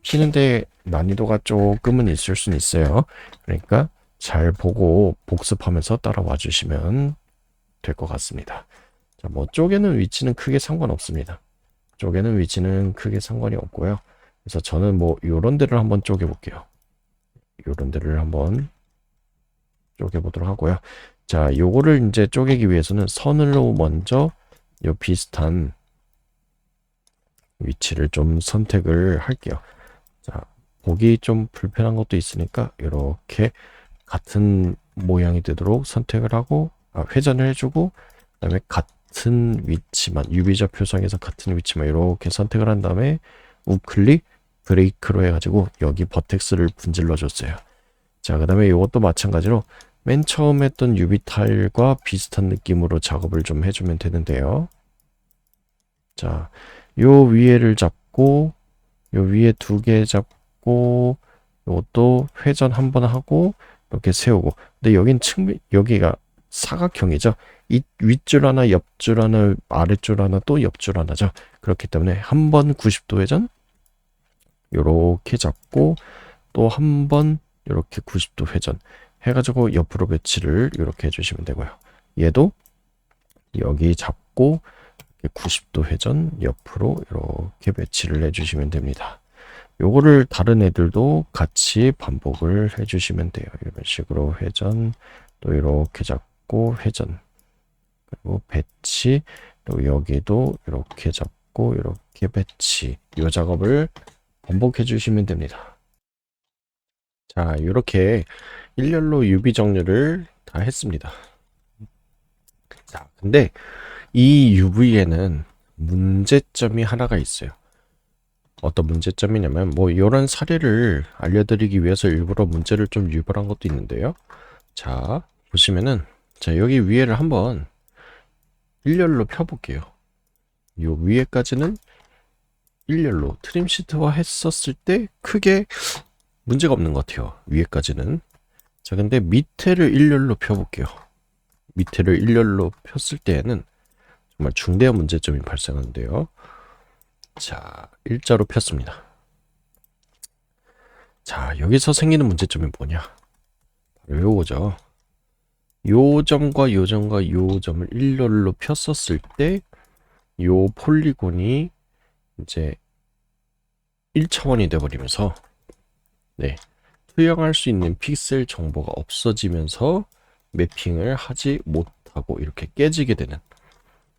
피는데 난이도가 조금은 있을 수는 있어요. 그러니까 잘 보고 복습하면서 따라와 주시면 될 것 같습니다. 자, 뭐 쪼개는 위치는 크게 상관없습니다. 쪼개는 위치는 크게 상관이 없고요. 그래서 저는 뭐 요런 데를 한번 쪼개 볼게요. 요런 데를 한번 쪼개 보도록 하고요. 자, 요거를 이제 쪼개기 위해서는 선으로 먼저 요 비슷한 위치를 좀 선택을 할게요. 자, 보기 좀 불편한 것도 있으니까 이렇게 같은 모양이 되도록 선택을 하고 회전을 해주고 그다음에 같은 위치만 유비자 표상에서 같은 위치만 이렇게 선택을 한 다음에 우클릭 브레이크로 해가지고 여기 버텍스를 분질러 줬어요. 자, 그 다음에 이것도 마찬가지로 맨 처음 했던 유비 타일과 비슷한 느낌으로 작업을 좀 해주면 되는데요. 자, 요 위에를 잡고 요 위에 두 개 잡고 요것도 회전 한번 하고 이렇게 세우고. 근데 여긴 여기가 사각형이죠. 이 윗줄 하나, 옆줄 하나, 아랫줄 하나, 또 옆줄 하나죠. 그렇기 때문에 한 번 90도 회전 요렇게 잡고 또 한 번 이렇게 90도 회전 해가지고 옆으로 배치를 이렇게 해주시면 되고요. 얘도 여기 잡고 90도 회전 옆으로 이렇게 배치를 해주시면 됩니다. 요거를 다른 애들도 같이 반복을 해주시면 돼요. 이런 식으로 회전, 또 이렇게 잡고 회전, 그리고 배치, 또 여기도 이렇게 잡고 이렇게 배치. 이 작업을 반복해 주시면 됩니다. 자, 이렇게 일렬로 유비 정렬을 다 했습니다. 자, 근데 이 UV에는 문제점이 하나가 있어요. 어떤 문제점이냐면 뭐 이런 사례를 알려드리기 위해서 일부러 문제를 좀 유발한 것도 있는데요. 자, 보시면은 자, 여기 위에를 한번 일렬로 펴볼게요. 요 위에까지는 일렬로 트림 시트화 했었을 때 크게 문제가 없는 것 같아요. 위에까지는. 자, 근데 밑에를 일렬로 펴볼게요. 밑에를 일렬로 폈을 때에는 정말 중대한 문제점이 발생하는데요. 자, 일자로 폈습니다. 자, 여기서 생기는 문제점이 뭐냐? 바로 요거죠. 요 점과 요 점과 요 점을 일렬로 폈었을 때 요 폴리곤이 이제 1차원이 돼버리면서 네, 투영할 수 있는 픽셀 정보가 없어지면서 매핑을 하지 못하고 이렇게 깨지게 되는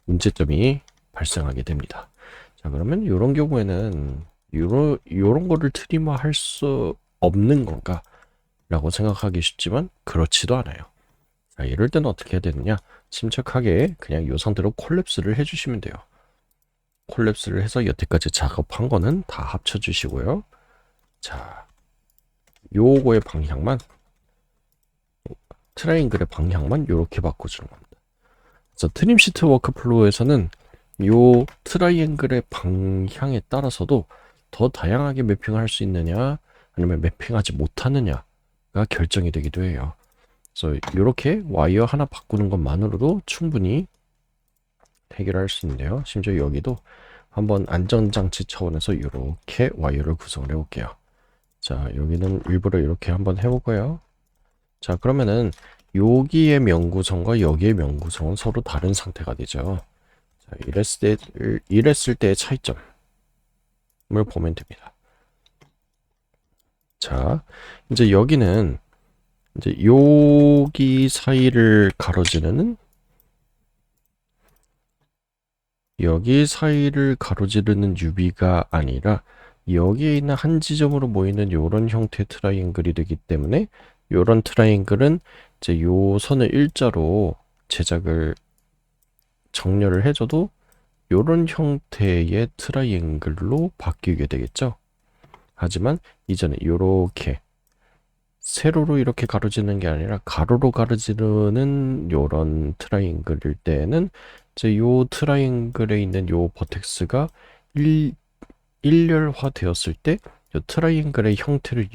문제점이 발생하게 됩니다. 자, 그러면 이런 경우에는 요런 거를 트리머 할 수 없는 건가? 라고 생각하기 쉽지만 그렇지도 않아요. 자, 이럴 때는 어떻게 해야 되느냐? 침착하게 그냥 요 상태로 콜랩스를 해주시면 돼요. 콜랩스를 해서 여태까지 작업한 거는 다 합쳐주시고요. 자, 요거의 방향만 트라이앵글의 방향만 이렇게 바꿔주는 겁니다. 그래서 트림 시트 워크플로우에서는 요 트라이앵글의 방향에 따라서도 더 다양하게 매핑을 할 수 있느냐 아니면 매핑하지 못하느냐가 결정이 되기도 해요. 그래서 이렇게 와이어 하나 바꾸는 것만으로도 충분히 해결할 수 있는데요. 심지어 여기도 한번 안전장치 차원에서 이렇게 와이어를 구성을 해볼게요. 자, 여기는 일부러 이렇게 한번 해보고요. 자, 그러면은 여기의 명구성과 여기의 명구성은 서로 다른 상태가 되죠. 자, 이랬을 때의 차이점을 보면 됩니다. 자, 이제 여기는 이제 여기 사이를 가로지르는 유비가 아니라 여기에 있는 한 지점으로 모이는 이런 형태의 트라이앵글이 되기 때문에 이런 트라이앵글은 이제 요 선을 일자로 제작을 정렬을 해줘도 이런 형태의 트라이앵글로 바뀌게 되겠죠. 하지만 이전에 이렇게 세로로 이렇게 가로지르는 게 아니라 가로로 가로지르는 이런 트라이앵글일 때는 이제 요 트라이앵글에 있는 요 버텍스가 일렬화 되었을 때 요 트라이앵글의 형태를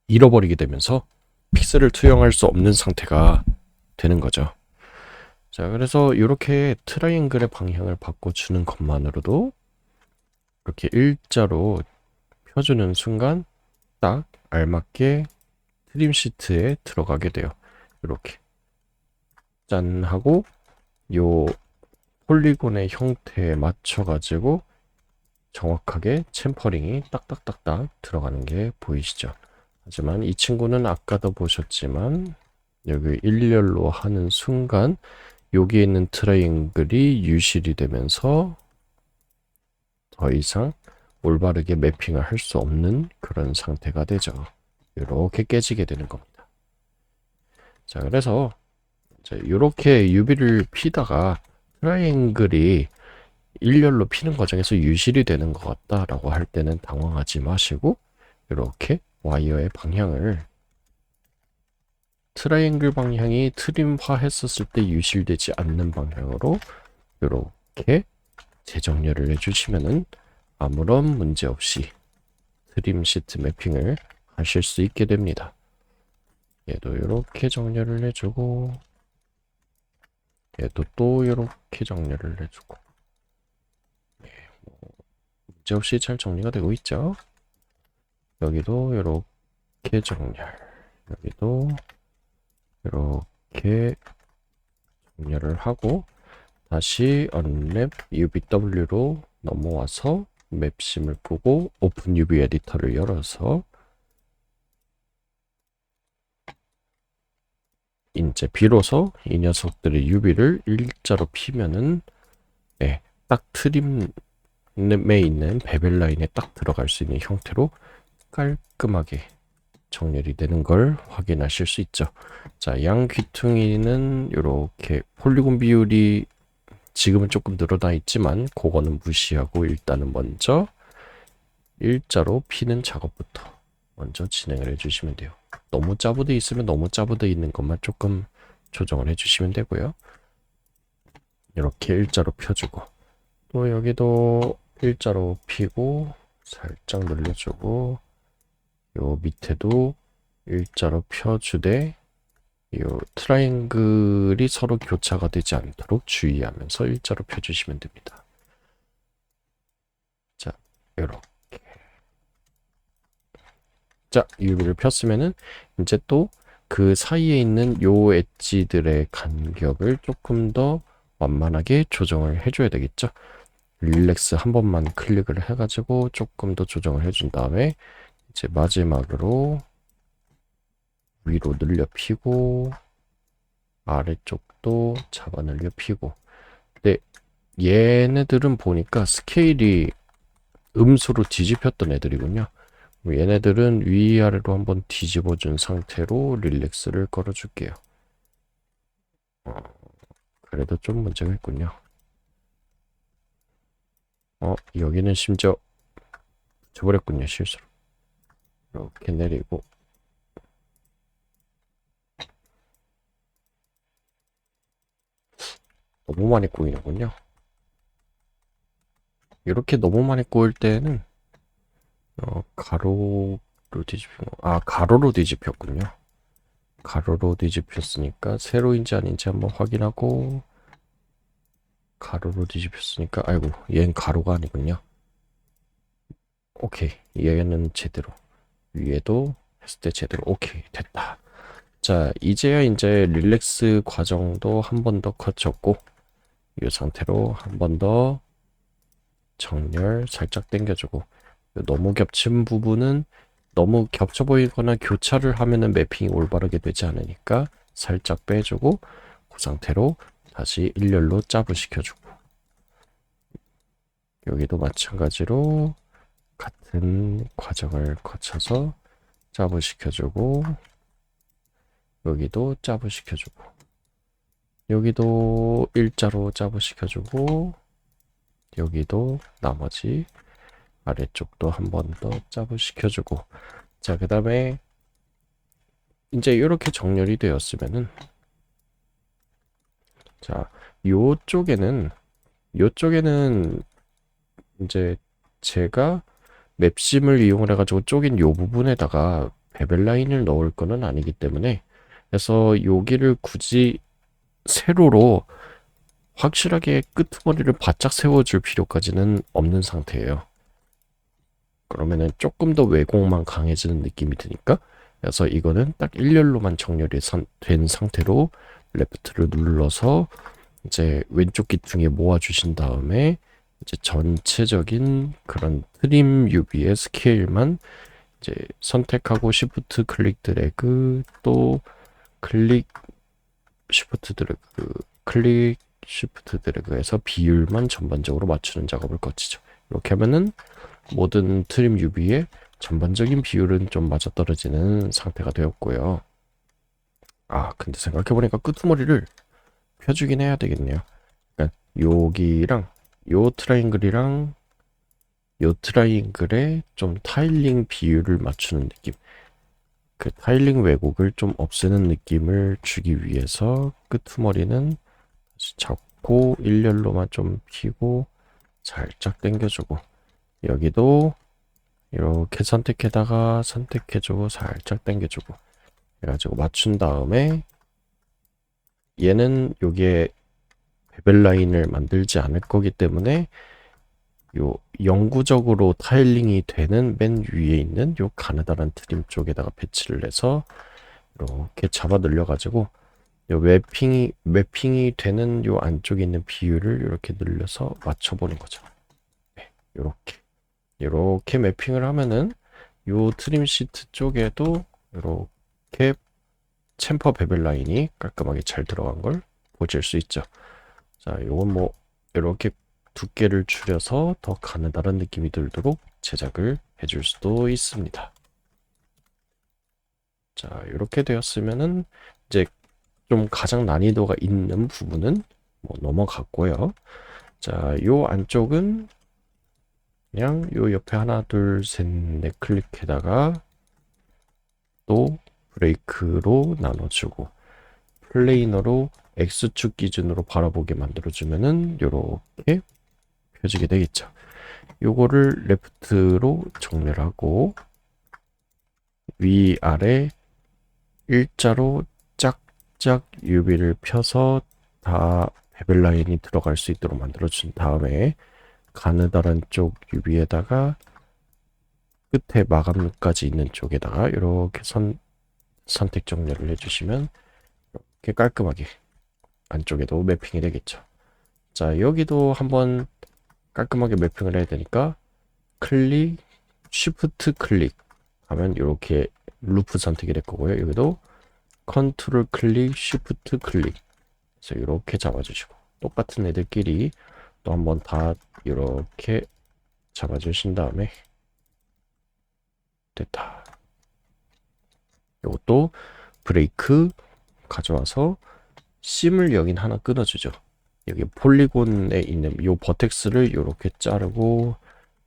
잃어버리게 되면서 픽셀을 투영할 수 없는 상태가 되는 거죠. 자, 그래서 이렇게 트라이앵글의 방향을 바꿔주는 것만으로도 이렇게 일자로 펴주는 순간 딱 알맞게 트림 시트에 들어가게 돼요. 이렇게 짠 하고 요 폴리곤의 형태에 맞춰 가지고 정확하게 챔퍼링이 딱딱딱딱 들어가는 게 보이시죠? 하지만 이 친구는 아까도 보셨지만 여기 일렬로 하는 순간 여기에 있는 트라이앵글이 유실이 되면서 더 이상 올바르게 매핑을 할 수 없는 그런 상태가 되죠. 이렇게 깨지게 되는 겁니다. 자, 그래서 이렇게 UV를 피다가 트라이앵글이 일렬로 피는 과정에서 유실이 되는 것 같다라고 할 때는 당황하지 마시고 이렇게 와이어의 방향을 트라이앵글 방향이 트림화 했었을 때 유실되지 않는 방향으로 이렇게 재정렬을 해주시면은 아무런 문제 없이 트림 시트 매핑을 하실 수 있게 됩니다. 얘도 이렇게 정렬을 해주고 얘도 또 이렇게 정렬을 해주고 문제 없이 잘 정리가 되고 있죠. 여기도 이렇게 정렬, 여기도 이렇게 정렬을 하고 다시 언랩 UVW로 넘어와서 맵심을 끄고 오픈 UV 에디터를 열어서 이제 비로소 이 녀석들의 UV를 일자로 피면은 네, 딱 트림에 있는 베벨 라인에 딱 들어갈 수 있는 형태로 깔끔하게 정렬이 되는 걸 확인하실 수 있죠. 자, 양 귀퉁이는 이렇게 폴리곤 비율이 지금은 조금 늘어나 있지만 그거는 무시하고 일단은 먼저 일자로 피는 작업부터 먼저 진행을 해주시면 돼요. 너무 짜부돼 있으면 너무 짜부돼 있는 것만 조금 조정을 해주시면 되고요. 이렇게 일자로 펴주고 또 여기도 일자로 피고 살짝 늘려주고 요 밑에도 일자로 펴주되 요 트라이앵글이 서로 교차가 되지 않도록 주의하면서 일자로 펴주시면 됩니다. 자, 요렇게. 자, UV를 폈으면은 이제 또 그 사이에 있는 요 엣지들의 간격을 조금 더 완만하게 조정을 해줘야 되겠죠. 릴렉스 한 번만 클릭을 해가지고 조금 더 조정을 해준 다음에 이제 마지막으로 위로 늘려 피고 아래쪽도 잡아 늘려 피고. 근데 얘네들은 보니까 스케일이 음수로 뒤집혔던 애들이군요. 얘네들은 위아래로 한번 뒤집어 준 상태로 릴렉스를 걸어 줄게요. 그래도 좀 문제가 있군요. 여기는 심지어 붙여버렸군요, 실수로. 이렇게 내리고 너무 많이 꼬이는군요. 이렇게 너무 많이 꼬일 때는 가로로 가로로 뒤집혔군요. 가로로 뒤집혔으니까 세로인지 아닌지 한번 확인하고 가로로 뒤집혔으니까 아이고 얘는 가로가 아니군요. 오케이, 얘는 제대로 위에도 했을 때 제대로 오케이 됐다. 자, 이제야 이제 릴렉스 과정도 한 번 더 거쳤고 이 상태로 한 번 더 정렬 살짝 당겨주고 너무 겹친 부분은 너무 겹쳐 보이거나 교차를 하면은 매핑이 올바르게 되지 않으니까 살짝 빼주고 그 상태로 다시 일렬로 짜부 시켜주고 여기도 마찬가지로 같은 과정을 거쳐서 짜부 시켜주고 여기도 짜부 시켜주고 여기도 일자로 짜부 시켜주고 여기도 나머지 아래쪽도 한 번 더 짜부 시켜주고 자, 그 다음에 이제 이렇게 정렬이 되었으면은 자, 요쪽에는 이제 제가 맵심을 이용을 해가지고 쪼갠 요 부분에다가 베벨 라인을 넣을 거는 아니기 때문에 그래서 여기를 굳이 세로로 확실하게 끄트머리를 바짝 세워줄 필요까지는 없는 상태예요. 그러면은 조금 더 왜곡만 강해지는 느낌이 드니까 그래서 이거는 딱 일렬로만 정렬이 된 상태로 레프트를 눌러서 이제 왼쪽 귀퉁이에 모아주신 다음에 이제 전체적인 그런 트림 UV의 스케일만 이제 선택하고 시프트 클릭 드래그 또 클릭 시프트 드래그 클릭 시프트 드래그해서 비율만 전반적으로 맞추는 작업을 거치죠. 이렇게 하면은 모든 트림 UV의 전반적인 비율은 좀 맞아떨어지는 상태가 되었고요. 근데 생각해보니까 끄트머리를 펴주긴 해야 되겠네요. 그러니까 여기랑 요 트라이앵글이랑 요 트라이앵글에 좀 타일링 비율을 맞추는 느낌. 그 타일링 왜곡을 좀 없애는 느낌을 주기 위해서 끄트머리는 잡고 일렬로만 좀 피고 살짝 당겨주고, 여기도 이렇게 선택해주고 살짝 당겨주고 해가지고 맞춘 다음에, 얘는 요게 베벨 라인을 만들지 않을 거기 때문에 요 영구적으로 타일링이 되는 맨 위에 있는 요 가느다란 트림 쪽에다가 배치를 해서 이렇게 잡아 늘려가지고 요 매핑이 되는 요 안쪽에 있는 비율을 이렇게 늘려서 맞춰보는 거죠. 네, 요렇게 매핑을 하면은 요 트림 시트 쪽에도 이렇게 챔퍼 베벨 라인이 깔끔하게 잘 들어간 걸 보실 수 있죠. 자, 요건 뭐 이렇게 두께를 줄여서 더 가느다란 느낌이 들도록 제작을 해줄 수도 있습니다. 자, 이렇게 되었으면은 이제 좀 가장 난이도가 있는 부분은 뭐 넘어갔고요. 자, 요 안쪽은 그냥 요 옆에 하나, 둘, 셋, 넷 클릭에다가 또 브레이크로 나눠주고 플레이너로 X축 기준으로 바라보게 만들어주면은 요렇게 펴지게 되겠죠. 요거를 레프트로 정렬 하고 위아래 일자로 짝짝 UV를 펴서 다 베벨 라인이 들어갈 수 있도록 만들어준 다음에 가느다란 쪽 UV에다가 끝에 마감까지 있는 쪽에다가 이렇게 선택 정렬을 해주시면 이렇게 깔끔하게 안쪽에도 매핑이 되겠죠. 자, 여기도 한번 깔끔하게 매핑을 해야 되니까 클릭, 쉬프트 클릭 하면 이렇게 루프 선택이 될 거고요. 여기도 컨트롤 클릭, 쉬프트 클릭. 그래서 이렇게 잡아주시고 똑같은 애들끼리 또 한번 다 이렇게 잡아주신 다음에 됐다. 이것도 브레이크 가져와서 심을 여긴 하나 끊어주죠. 여기 폴리곤에 있는 이 버텍스를 이렇게 자르고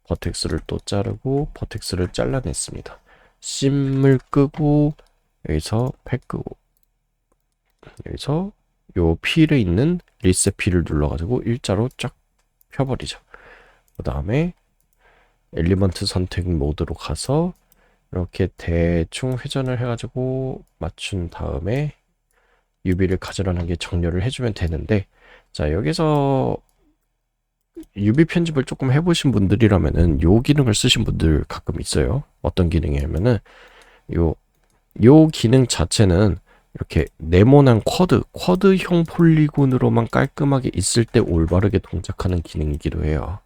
버텍스를 또 자르고 버텍스를 잘라냈습니다. 심을 끄고 여기서 팩 끄고 여기서 요 필에 있는 리셋 필을 눌러가지고 일자로 쫙 펴버리죠. 그 다음에 엘리먼트 선택 모드로 가서 이렇게 대충 회전을 해가지고 맞춘 다음에 UV를 가져라는 게 정렬을 해주면 되는데, 자, 여기서 UV 편집을 조금 해보신 분들이라면은 요 기능을 쓰신 분들 가끔 있어요. 어떤 기능이냐면은 요 기능 자체는 이렇게 네모난 쿼드형 폴리곤으로만 깔끔하게 있을 때 올바르게 동작하는 기능이기도 해요.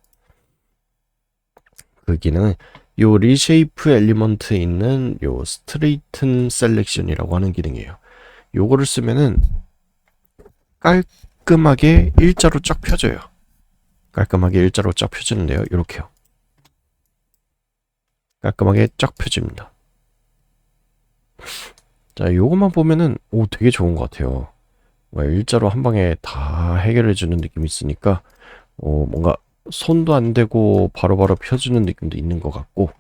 그 기능은 요 리쉐이프 엘리먼트에 있는 요 스트레이튼 셀렉션이라고 하는 기능이에요. 요거를 쓰면은 깔끔하게 일자로 쫙 펴져요. 깔끔하게 일자로 쫙 펴지는데요. 이렇게요. 깔끔하게 쫙 펴집니다. 자, 요것만 보면은 되게 좋은 것 같아요. 일자로 한 방에 다 해결해주는 느낌이 있으니까 뭔가 손도 안 대고 바로바로 펴주는 느낌도 있는 것 같고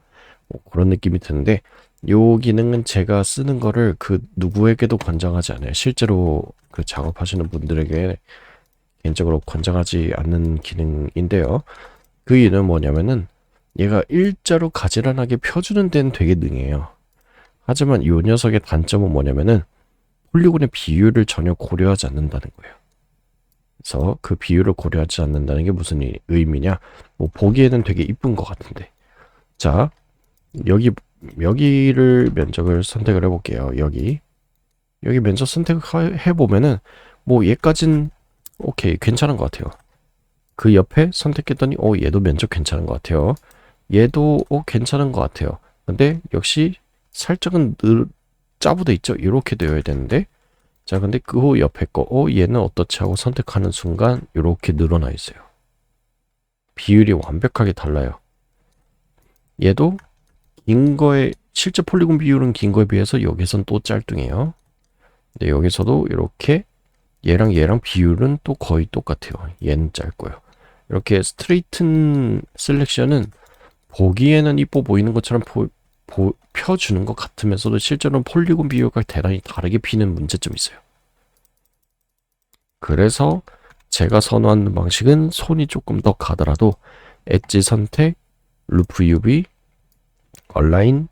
그런 느낌이 드는데, 요 기능은 제가 쓰는 거를 그 누구에게도 권장하지 않아요. 실제로 그 작업하시는 분들에게 개인적으로 권장하지 않는 기능인데요. 그 이유는 뭐냐면은 얘가 일자로 가지런하게 펴주는 데는 되게 능해요. 하지만 이 녀석의 단점은 뭐냐면은 폴리곤의 비율을 전혀 고려하지 않는다는 거예요. 그래서 그 비율을 고려하지 않는다는 게 무슨 의미냐? 뭐 보기에는 되게 이쁜 것 같은데. 자, 여기를 면적을 선택을 해볼게요. 여기 면적 선택해 보면은 뭐 얘까진 오케이 괜찮은 것 같아요. 그 옆에 선택했더니 얘도 면적 괜찮은 것 같아요. 얘도 괜찮은 것 같아요. 근데 역시 살짝은 짜부돼 있죠. 이렇게 되어야 되는데, 자, 근데 그 옆에 거 얘는 어떻지 하고 선택하는 순간 이렇게 늘어나 있어요. 비율이 완벽하게 달라요. 얘도 긴 거에 실제 폴리곤 비율은 긴 거에 비해서 여기선 또 짤뚱해요. 근데 여기서도 이렇게 얘랑 비율은 또 거의 똑같아요. 얘는 짧고요. 이렇게 스트레이튼 셀렉션은 보기에는 이뻐 보이는 것처럼 펴주는 것 같으면서도 실제로는 폴리곤 비율과 대단히 다르게 피는 문제점이 있어요. 그래서 제가 선호하는 방식은 손이 조금 더 가더라도 엣지 선택, 루프 UV, 얼라인,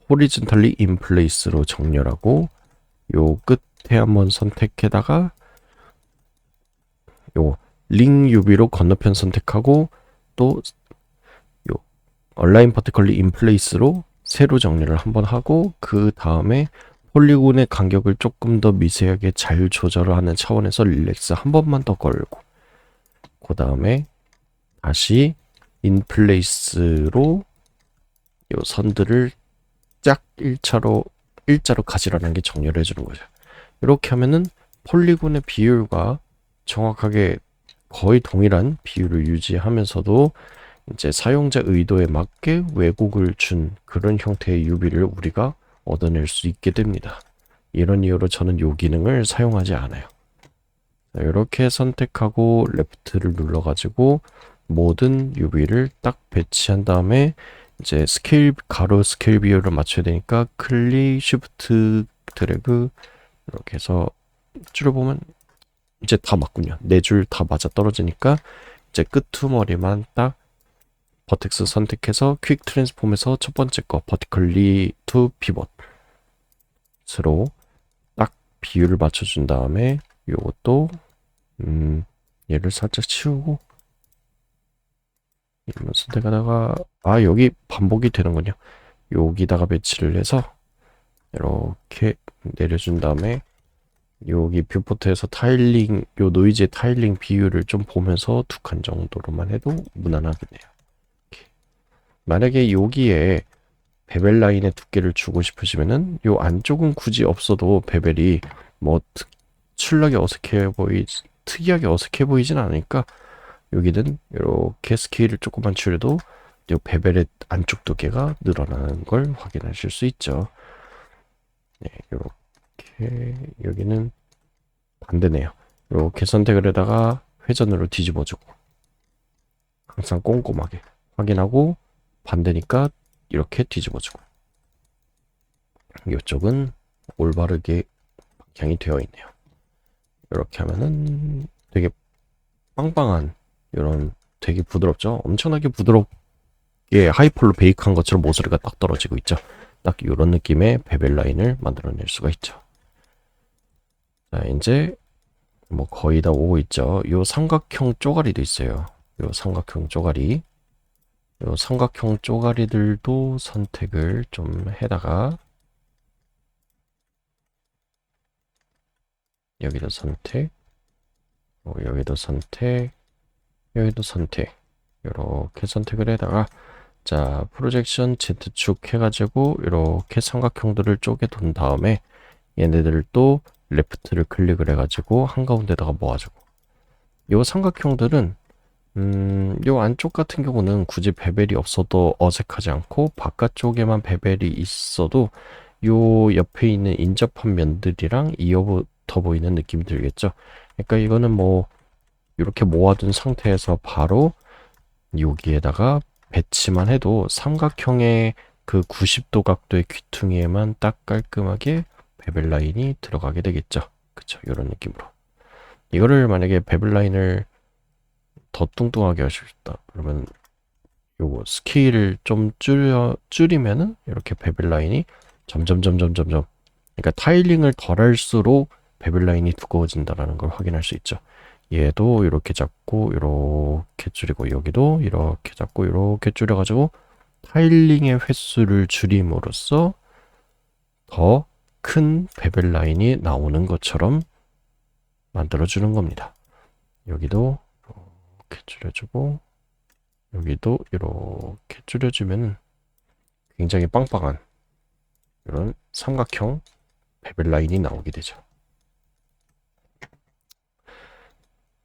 호리즌탈리 인플레이스로 정렬하고 요 끝에 한번 선택해다가 요 링 UV로 건너편 선택하고 또 요 얼라인 퍼티컬리 인플레이스로 세로 정렬을 한번 하고 그 다음에 폴리곤의 간격을 조금 더 미세하게 잘 조절을 하는 차원에서 릴렉스 한 번만 더 걸고 그 다음에 다시 인플레이스로 요 선들을 짝 일자로 가지라는 게 정렬해 주는 거죠. 이렇게 하면은 폴리곤의 비율과 정확하게 거의 동일한 비율을 유지하면서도 이제 사용자 의도에 맞게 왜곡을 준 그런 형태의 UV를 우리가 얻어낼 수 있게 됩니다. 이런 이유로 저는 이 기능을 사용하지 않아요. 이렇게 선택하고 레프트를 눌러가지고 모든 UV를 딱 배치한 다음에 이제 가로 스케일 비율을 맞춰야 되니까 클릭, 쉬프트, 드래그 이렇게 해서 줄여보면 이제 다 맞군요. 네 줄 다 맞아 떨어지니까 이제 끄트머리만 딱 버텍스 선택해서 퀵 트랜스폼에서 첫 번째 거 버티컬리 투 피벗으로 딱 비율을 맞춰준 다음에 요것도 얘를 살짝 치우고 이러면 선택하다가 여기 반복이 되는군요. 여기다가 배치를 해서 이렇게 내려준 다음에 여기 뷰포트에서 타일링 요 노이즈의 타일링 비율을 좀 보면서 2칸 정도로만 해도 무난하겠네요. 이렇게. 만약에 여기에 베벨 라인의 두께를 주고 싶으시면은 요 안쪽은 굳이 없어도 베벨이 뭐 특이하게 어색해 보이진 않으니까 여기는 이렇게 스케일을 조금만 줄여도 요 베벨의 안쪽 두께가 늘어나는 걸 확인하실 수 있죠. 네, 이렇게 여기는 반대네요. 이렇게 선택을 해다가 회전으로 뒤집어주고 항상 꼼꼼하게 확인하고 반대니까 이렇게 뒤집어주고 이쪽은 올바르게 방향이 되어 있네요. 이렇게 하면은 되게 빵빵한 이런 되게 부드럽죠? 엄청나게 부드럽게 하이폴로 베이크한 것처럼 모서리가 딱 떨어지고 있죠. 딱 이런 느낌의 베벨 라인을 만들어낼 수가 있죠. 자, 이제 뭐 거의 다 오고 있죠. 요 삼각형 쪼가리도 있어요. 요 삼각형 쪼가리. 요 삼각형 쪼가리들도 선택을 좀 해다가 여기도 선택, 여기도 선택, 여기도 선택. 이렇게 선택을 해다가 자 프로젝션 Z축 해가지고 이렇게 삼각형들을 쪼개 둔 다음에 얘네들을 또 레프트를 클릭을 해가지고 한가운데다가 모아주고 요 삼각형들은 요 안쪽 같은 경우는 굳이 베벨이 없어도 어색하지 않고 바깥쪽에만 베벨이 있어도 요 옆에 있는 인접한 면들이랑 이어붙어 보이는 느낌이 들겠죠. 그러니까 이거는 뭐 이렇게 모아둔 상태에서 바로 여기에다가 배치만 해도 삼각형의 그 90도 각도의 귀퉁이에만 딱 깔끔하게 베벨 라인이 들어가게 되겠죠. 그쵸? 이런 느낌으로. 이거를 만약에 베벨 라인을 더 뚱뚱하게 하고 싶다. 그러면 요거 스케일을 좀 줄이면은 이렇게 베벨 라인이 점점점점점점 그러니까 타일링을 덜 할수록 베벨 라인이 두꺼워진다는 걸 확인할 수 있죠. 얘도 이렇게 잡고 이렇게 줄이고 여기도 이렇게 잡고 이렇게 줄여가지고 타일링의 횟수를 줄임으로써 더 큰 베벨 라인이 나오는 것처럼 만들어주는 겁니다. 여기도 이렇게 줄여주고 여기도 이렇게 줄여주면 굉장히 빵빵한 이런 삼각형 베벨 라인이 나오게 되죠.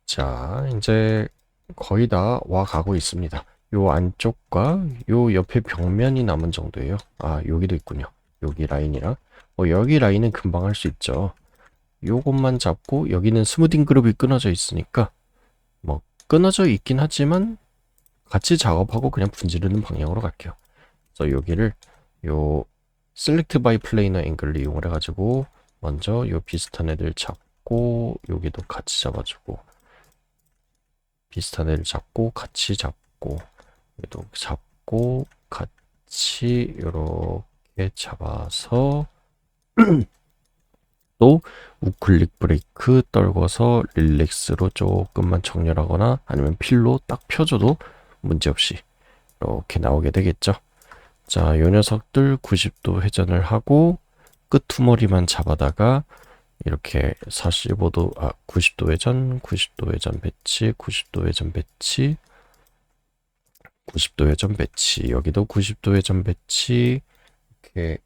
자, 이제 거의 다 와 가고 있습니다. 요 안쪽과 요 옆에 벽면이 남은 정도예요. 아, 여기도 있군요. 여기 라인이랑. 여기 라인은 금방 할 수 있죠. 요것만 잡고 여기는 스무딩 그룹이 끊어져 있으니까 뭐 끊어져 있긴 하지만 같이 작업하고 그냥 분지르는 방향으로 갈게요. 그래서 여기를 요 셀렉트 바이 플레이너 앵글을 이용을 해가지고 먼저 요 비슷한 애들 잡고 여기도 같이 잡아주고 비슷한 애를 잡고 같이 잡고 얘도 잡고 같이 이렇게 잡아서 또 우클릭 브레이크 떨궈서 릴렉스로 조금만 정렬하거나 아니면 필로 딱 펴줘도 문제없이 이렇게 나오게 되겠죠. 자, 요 녀석들 90도 회전을 하고 끄트머리만 잡아다가 이렇게 45도, 90도 회전, 90도 회전 배치, 90도 회전 배치, 90도 회전 배치, 여기도 90도 회전 배치, 이렇게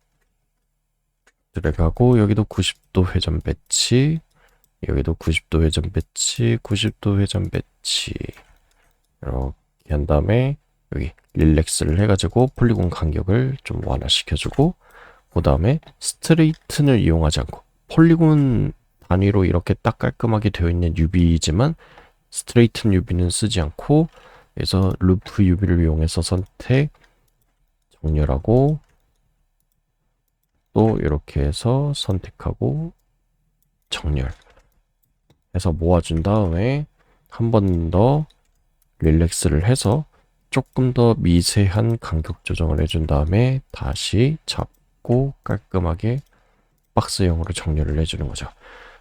들어가고, 여기도 90도 회전 배치, 여기도 90도 회전 배치, 90도 회전 배치. 이렇게 한 다음에, 여기 릴렉스를 해가지고 폴리곤 간격을 좀 완화시켜주고, 그 다음에 스트레이튼을 이용하지 않고, 폴리곤 단위로 이렇게 딱 깔끔하게 되어 있는 UV이지만, 스트레이튼 UV는 쓰지 않고, 그래서 루프 UV를 이용해서 선택, 정렬하고, 또 이렇게 해서 선택하고, 정렬. 해서 모아준 다음에, 한 번 더 릴렉스를 해서 조금 더 미세한 간격 조정을 해준 다음에, 다시 잡고 깔끔하게 박스형으로 정렬을 해주는 거죠.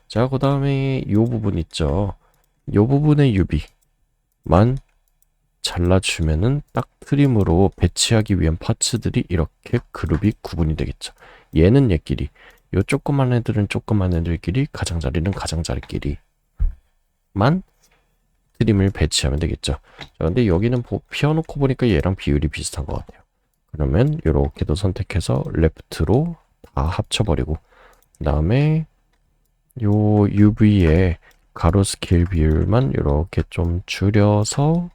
자, 그 다음에 이 부분 있죠. 이 부분의 UV만 잘라주면은 딱 트림으로 배치하기 위한 파츠들이 이렇게 그룹이 구분이 되겠죠. 얘는 얘끼리, 요 조그만 애들은 조그만 애들끼리, 가장자리는 가장자리끼리만 트림을 배치하면 되겠죠. 자, 근데 여기는 피워놓고 보니까 얘랑 비율이 비슷한 것 같아요. 그러면 이렇게도 선택해서 레프트로 다 합쳐버리고, 그 다음에 요 UV의 가로 스케일 비율만 이렇게 좀 줄여서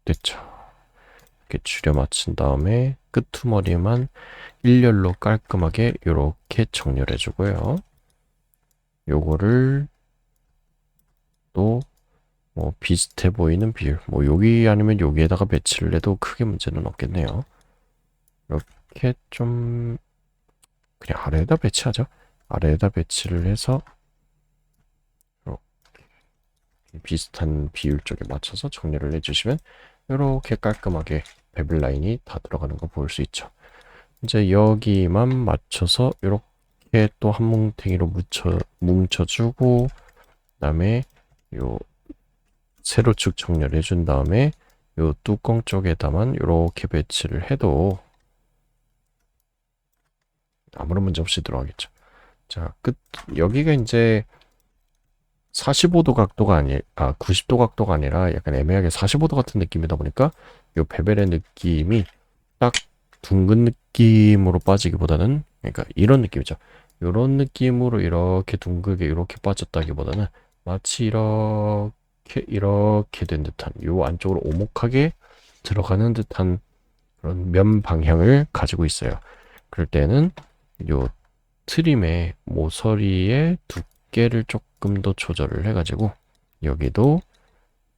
됐죠. 이렇게 줄여 맞춘 다음에 끄트머리만 일렬로 깔끔하게 이렇게 정렬해 주고요. 요거를 또 뭐 비슷해 보이는 비율, 뭐 여기 아니면 여기에다가 배치를 해도 크게 문제는 없겠네요. 이렇게 좀 그냥 아래에다 배치하죠. 아래에다 배치를 해서 이렇게 비슷한 비율 쪽에 맞춰서 정렬을 해주시면 이렇게 깔끔하게 베벨 라인이 다 들어가는 거 볼 수 있죠. 이제 여기만 맞춰서 이렇게 또 한 뭉탱이로 뭉쳐주고, 그다음에 요 세로축 정렬해 준 다음에 요 뚜껑 쪽에다만 이렇게 배치를 해도 아무런 문제 없이 들어가겠죠. 자, 여기가 이제 45도 각도가 90도 각도가 아니라 약간 애매하게 45도 같은 느낌이다 보니까 요 베벨의 느낌이 딱 둥근 느낌으로 빠지기보다는, 그러니까 이런 느낌이죠. 이런 느낌으로 이렇게 둥글게 이렇게 빠졌다기보다는 마치 이렇게 된 듯한, 요 안쪽으로 오목하게 들어가는 듯한 그런 면 방향을 가지고 있어요. 그럴 때는 요 트림의 모서리의 두께를 조금 더 조절을 해가지고 여기도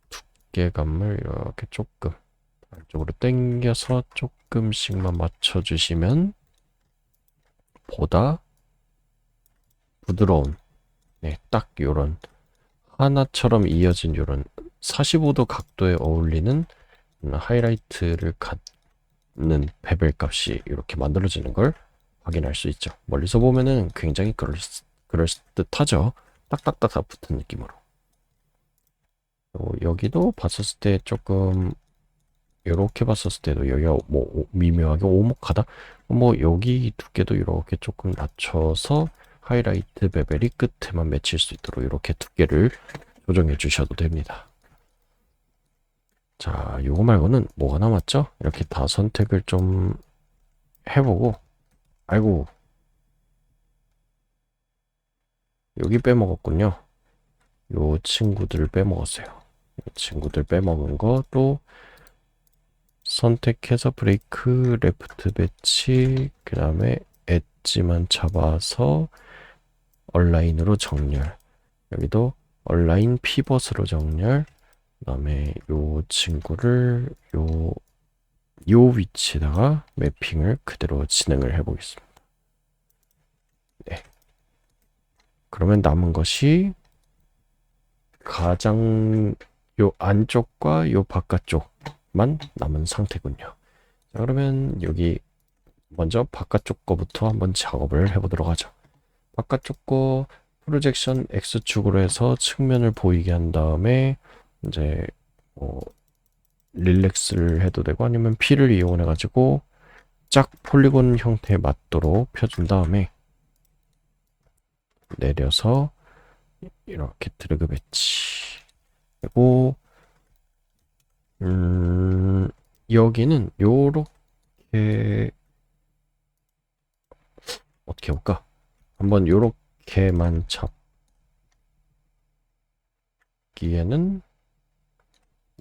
두께감을 이렇게 조금 안쪽으로 당겨서 조금씩만 맞춰주시면 보다 부드러운, 딱 요런 하나처럼 이어진 요런 45도 각도에 어울리는 하이라이트를 갖는 베벨 값이 이렇게 만들어지는 걸 확인할 수 있죠. 멀리서 보면은 굉장히 그럴듯하죠. 딱딱딱 붙은 느낌으로. 여기도 봤었을 때 조금 이렇게 봤었을 때도 여기가 뭐 미묘하게 오목하다. 뭐 여기 두께도 이렇게 조금 낮춰서 하이라이트 베벨이 끝에만 맺힐 수 있도록 이렇게 두께를 조정해 주셔도 됩니다. 자, 요거 말고는 뭐가 남았죠? 이렇게 다 선택을 좀 해보고, 아이고, 여기 빼먹었군요. 요 친구들 빼먹었어요. 이 친구들 빼먹은 거 또 선택해서 브레이크, 레프트 배치, 그 다음에 엣지만 잡아서 얼라인으로 정렬. 여기도 얼라인 피벗으로 정렬. 그 다음에 요 친구를 요 위치에다가 매핑을 그대로 진행을 해 보겠습니다. 네. 그러면 남은 것이 가장 요 안쪽과 요 바깥쪽만 남은 상태군요. 자, 그러면 여기 먼저 바깥쪽 거부터 한번 작업을 해보도록 하죠. 바깥쪽 거 프로젝션 X축으로 해서 측면을 보이게 한 다음에 이제 릴렉스를 해도 되고 아니면 P를 이용해 가지고 짝 폴리곤 형태에 맞도록 펴준 다음에 내려서 이렇게 드래그 배치. 그리고 여기는 요렇게 어떻게 해볼까? 한번 요렇게만 잡기에는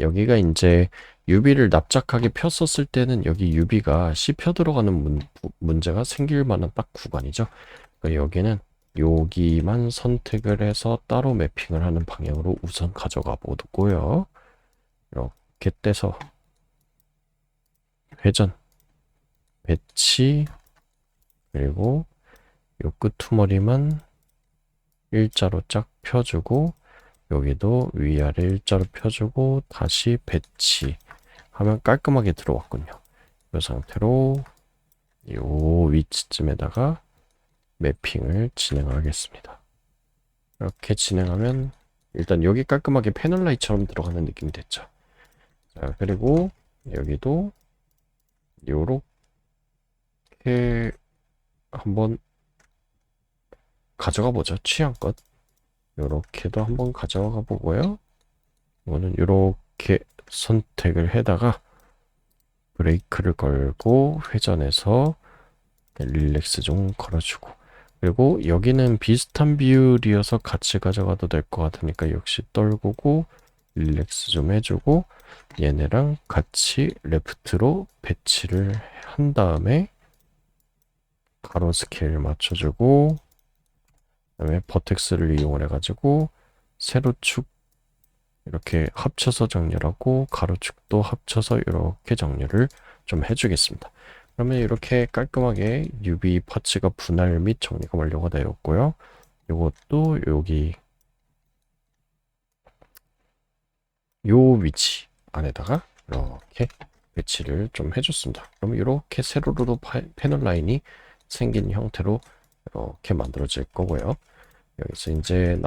여기가 이제 유비를 납작하게 폈었을 때는 여기 유비가 씹혀 들어가는 문제가 생길 만한 딱 구간이죠. 그러니까 여기는 여기만 선택을 해서 따로 매핑을 하는 방향으로 우선 가져가 보고요. 이렇게 떼서 회전, 배치, 그리고 요 끄트머리만 일자로 쫙 펴주고 여기도 위아래 일자로 펴주고 다시 배치 하면 깔끔하게 들어왔군요. 이 상태로 요 위치쯤에다가 매핑을 진행하겠습니다. 이렇게 진행하면 일단 여기 깔끔하게 패널라이트처럼 들어가는 느낌이 됐죠. 자, 그리고 여기도 요렇게 한번 가져가 보죠. 취향껏. 요렇게도 한번 가져가 보고요. 이거는 요렇게 선택을 해다가 브레이크를 걸고 회전해서 릴렉스 좀 걸어주고, 그리고 여기는 비슷한 비율이어서 같이 가져가도 될 것 같으니까 역시 떨구고 릴렉스 좀 해주고 얘네랑 같이 레프트로 배치를 한 다음에 가로 스케일 맞춰주고 그다음에 버텍스를 이용을 해가지고 세로축 이렇게 합쳐서 정렬하고 가로축도 합쳐서 이렇게 정렬을 좀 해주겠습니다. 그러면 이렇게 깔끔하게 UV 파츠가 분할 및 정리가 완료가 되었고요. 이것도 여기 요 위치 안에다가 이렇게 배치를 좀 해줬습니다. 그러면 이렇게 세로로 패널 라인이 생긴 형태로 이렇게 만들어질 거고요. 여기서 이제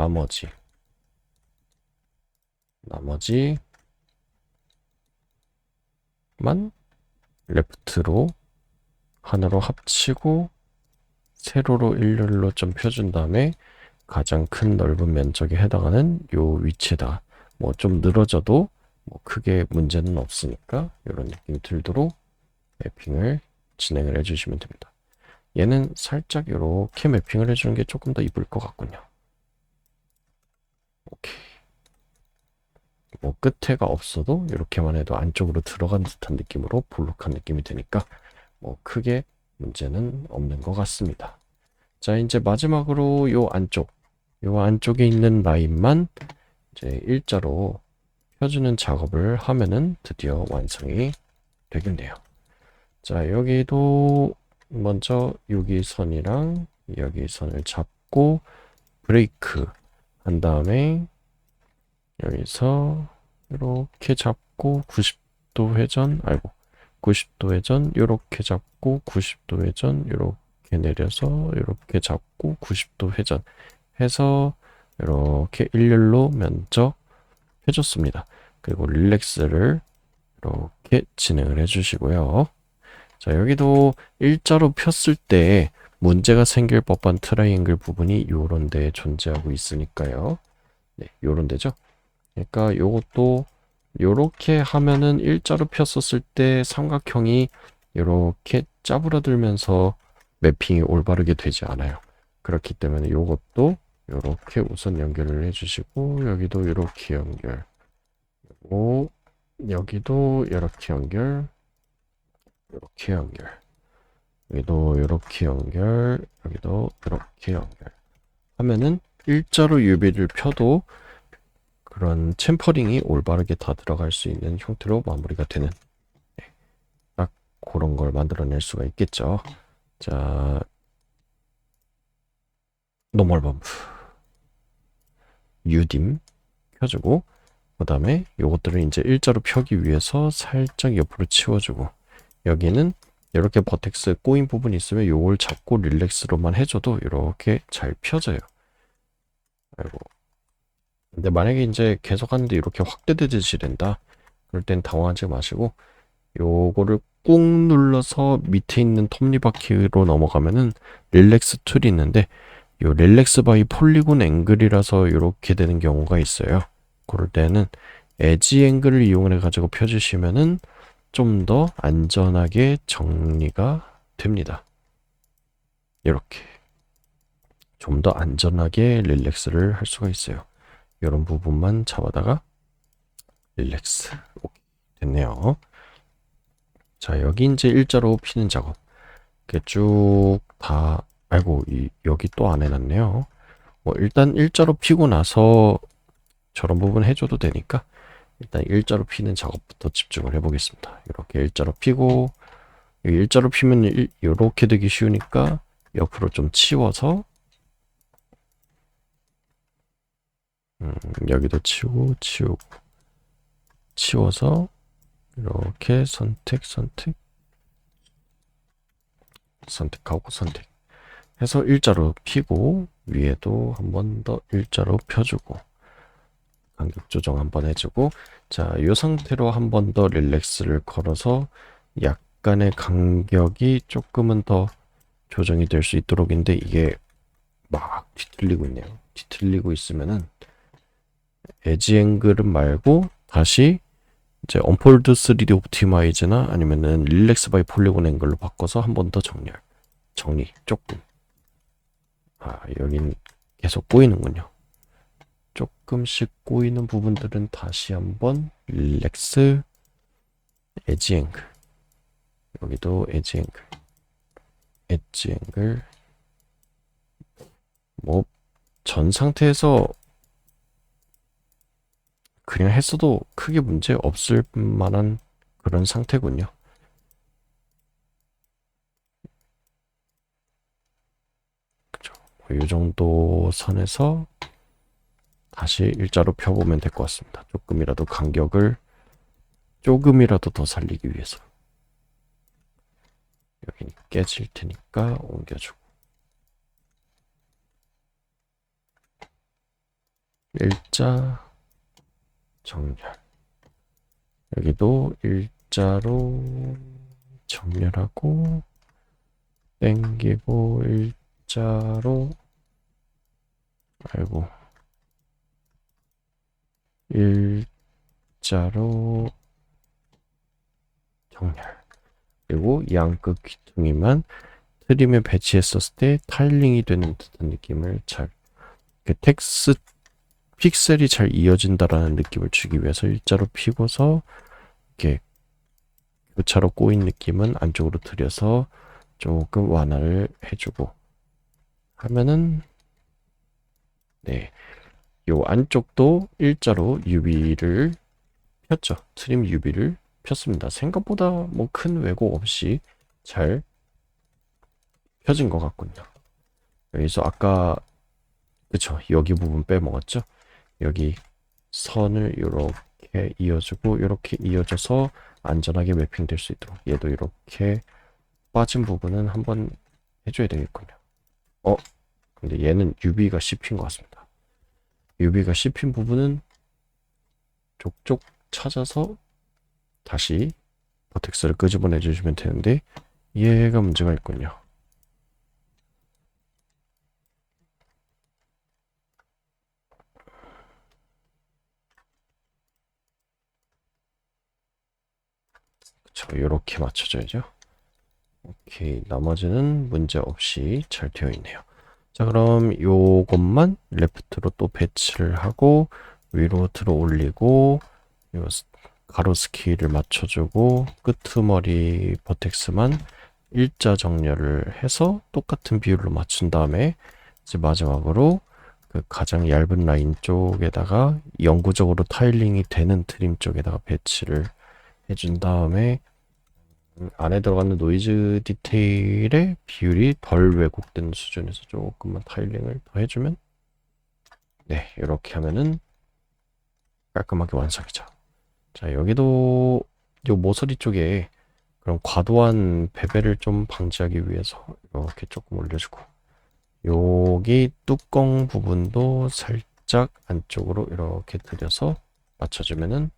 나머지만 레프트로 하나로 합치고 세로로 일렬로 좀 펴준 다음에 가장 큰 넓은 면적에 해당하는 요 위치에다가 뭐 좀 늘어져도 뭐 크게 문제는 없으니까 이런 느낌이 들도록 매핑을 진행을 해주시면 됩니다. 얘는 살짝 이렇게 매핑을 해주는 게 조금 더 이쁠 것 같군요. 오케이. 뭐 끝에가 없어도 이렇게만 해도 안쪽으로 들어간 듯한 느낌으로 볼록한 느낌이 드니까 뭐 크게 문제는 없는 것 같습니다. 자, 이제 마지막으로 요 안쪽에 있는 라인만 이제 일자로 펴주는 작업을 하면은 드디어 완성이 되겠네요. 자, 여기도 먼저 여기 선이랑 여기 선을 잡고 브레이크 한 다음에 여기서 이렇게 잡고 90도 회전, 90도 회전, 이렇게 잡고 90도 회전, 이렇게 내려서 이렇게 잡고 90도 회전 해서 이렇게 일렬로 면적 해줬습니다. 그리고 릴렉스를 이렇게 진행을 해주시고요. 자, 여기도 일자로 폈을 때 문제가 생길 법한 트라이앵글 부분이 요런 데에 존재하고 있으니까요. 네, 요런 데죠. 그러니까 요것도 요렇게 하면은 일자로 폈었을 때 삼각형이 요렇게 짜부러들면서 매핑이 올바르게 되지 않아요. 그렇기 때문에 요것도 요렇게 우선 연결을 해주시고, 여기도 요렇게 연결. 그리고 여기도 이렇게 연결, 이렇게 연결. 여기도 이렇게 연결, 여기도 이렇게 연결. 하면은 일자로 유비를 펴도 그런 챔퍼링이 올바르게 다 들어갈 수 있는 형태로 마무리가 되는, 딱 그런 걸 만들어낼 수가 있겠죠. 자, 노멀 범프, 유딤 펴주고, 그 다음에 요것들을 이제 일자로 펴기 위해서 살짝 옆으로 치워주고, 여기는 이렇게 버텍스 꼬인 부분이 있으면 요걸 잡고 릴렉스로만 해줘도 이렇게 잘 펴져요. 아이고. 근데 만약에 이제 계속 하는데 이렇게 확대되듯이 된다. 그럴 땐 당황하지 마시고 요거를 꾹 눌러서 밑에 있는 톱니바퀴로 넘어가면은 릴렉스 툴이 있는데, 요 릴렉스 바이 폴리곤 앵글이라서 이렇게 되는 경우가 있어요. 그럴 때는 에지 앵글을 이용해 가지고 펴주시면은 좀 더 안전하게 정리가 됩니다. 이렇게 좀 더 안전하게 릴렉스를 할 수가 있어요. 이런 부분만 잡아다가 릴렉스. 오케이, 됐네요. 자, 여기 이제 일자로 피는 작업. 이렇게 쭉 다, 아이고, 여기 또 안 해놨네요. 뭐, 일단 일자로 피고 나서 저런 부분 해줘도 되니까, 일단 일자로 피는 작업부터 집중을 해보겠습니다. 이렇게 일자로 피고, 일자로 피면 이렇게 되기 쉬우니까, 옆으로 좀 치워서, 여기도 치우고, 치워서, 이렇게 선택하고 선택 해서 일자로 피고, 위에도 한 번 더 일자로 펴주고, 간격 조정 한번 해주고, 자, 이 상태로 한 번 더 릴렉스를 걸어서 약간의 간격이 조금은 더 조정이 될 수 있도록인데, 이게 막 뒤틀리고 있네요. 뒤틀리고 있으면은 에지 앵글은 말고 다시 이제 언폴드 3D 옵티마이즈나 아니면은 릴렉스 바이 폴리곤 앵글로 바꿔서 한 번 더 정리 조금. 여긴 계속 꼬이는군요. 조금씩 꼬이는 부분들은 다시 한번 릴렉스, 에지 앵글, 여기도 에지 앵글, 엣지 앵글. 뭐 전 상태에서 그냥 했어도 크게 문제 없을 만한 그런 상태군요. 그죠? 이 정도 선에서 다시 일자로 펴보면 될 것 같습니다. 조금이라도 간격을 조금이라도 더 살리기 위해서. 여기는 깨질 테니까 옮겨주고. 일자 정렬. 여기도 일자로 정렬하고, 땡기고 일자로, 아이고, 일자로 정렬. 그리고 양끝 귀퉁이만 트림에 배치했었을 때 타일링이 되는 듯한 느낌을 잘, 텍스 픽셀이 잘 이어진다라는 느낌을 주기 위해서 일자로 피고서 이렇게 교차로 꼬인 느낌은 안쪽으로 들여서 조금 완화를 해주고 하면은, 네, 요 안쪽도 일자로 UV를 폈죠. 트림 UV를 폈습니다. 생각보다 뭐 큰 왜곡 없이 잘 펴진 것 같군요. 여기서 아까, 그쵸, 여기 부분 빼먹었죠. 여기 선을 이렇게 이어주고 이렇게 이어져서 안전하게 매핑될 수 있도록, 얘도 이렇게 빠진 부분은 한번 해줘야 되겠군요. 근데 얘는 UV가 씹힌 것 같습니다. UV가 씹힌 부분은 족족 찾아서 다시 버텍스를 끄집어내 주시면 되는데, 얘가 문제가 있군요. 그쵸, 이렇게 맞춰줘야죠. 오케이, 나머지는 문제 없이 잘 되어 있네요. 자, 그럼 요것만 레프트로 또 배치를 하고 위로 들어 올리고 요 가로 스케일을 맞춰주고 끄트머리 버텍스만 일자 정렬을 해서 똑같은 비율로 맞춘 다음에 이제 마지막으로 그 가장 얇은 라인 쪽에다가 영구적으로 타일링이 되는 트림 쪽에다가 배치를 해준 다음에 안에 들어가는 노이즈 디테일의 비율이 덜 왜곡된 수준에서 조금만 타일링을 더 해주면 네, 이렇게 하면은 깔끔하게 완성이죠. 자, 여기도 요 모서리 쪽에 그럼 과도한 베벨을 좀 방지하기 위해서 이렇게 조금 올려주고 여기 뚜껑 부분도 살짝 안쪽으로 이렇게 들여서 맞춰주면은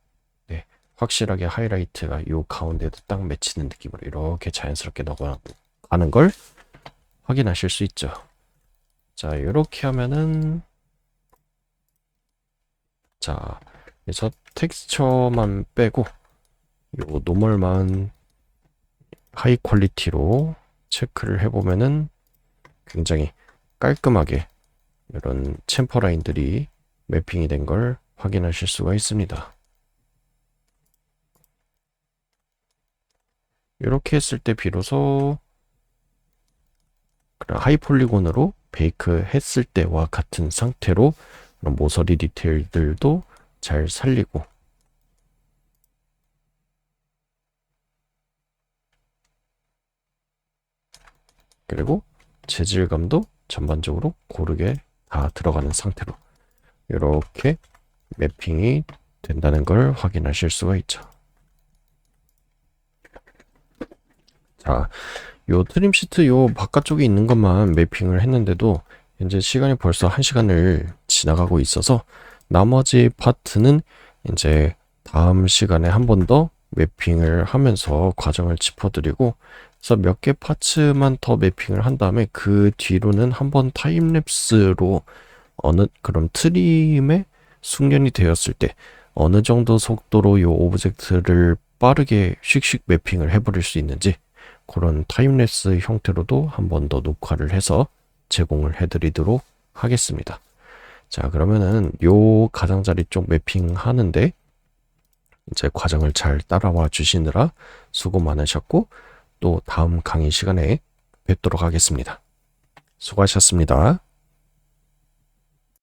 네, 확실하게 하이라이트가 요 가운데도 딱 맺히는 느낌으로 이렇게 자연스럽게 넘어가는 걸 확인하실 수 있죠. 자, 이렇게 하면은 자, 그래서 텍스처만 빼고 요 노멀만 하이 퀄리티로 체크를 해보면은 굉장히 깔끔하게 이런 챔퍼 라인들이 매핑이 된 걸 확인하실 수가 있습니다. 이렇게 했을 때 비로소 하이 폴리곤으로 베이크 했을 때와 같은 상태로 그런 모서리 디테일들도 잘 살리고 그리고 재질감도 전반적으로 고르게 다 들어가는 상태로 이렇게 매핑이 된다는 걸 확인하실 수가 있죠. 자, 요 트림 시트 요 바깥쪽에 있는 것만 매핑을 했는데도 이제 시간이 벌써 1시간을 지나가고 있어서 나머지 파트는 이제 다음 시간에 한 번 더 매핑을 하면서 과정을 짚어드리고 그래서 몇 개 파츠만 더 매핑을 한 다음에 그 뒤로는 한번 타임랩스로 어느 그럼 트림에 숙련이 되었을 때 어느 정도 속도로 이 오브젝트를 빠르게 씩씩 매핑을 해버릴 수 있는지 그런 타임랩스 형태로도 한 번 더 녹화를 해서 제공을 해드리도록 하겠습니다. 자, 그러면은 요 가장자리 쪽 매핑 하는데 이제 과정을 잘 따라와 주시느라 수고 많으셨고 또 다음 강의 시간에 뵙도록 하겠습니다. 수고하셨습니다.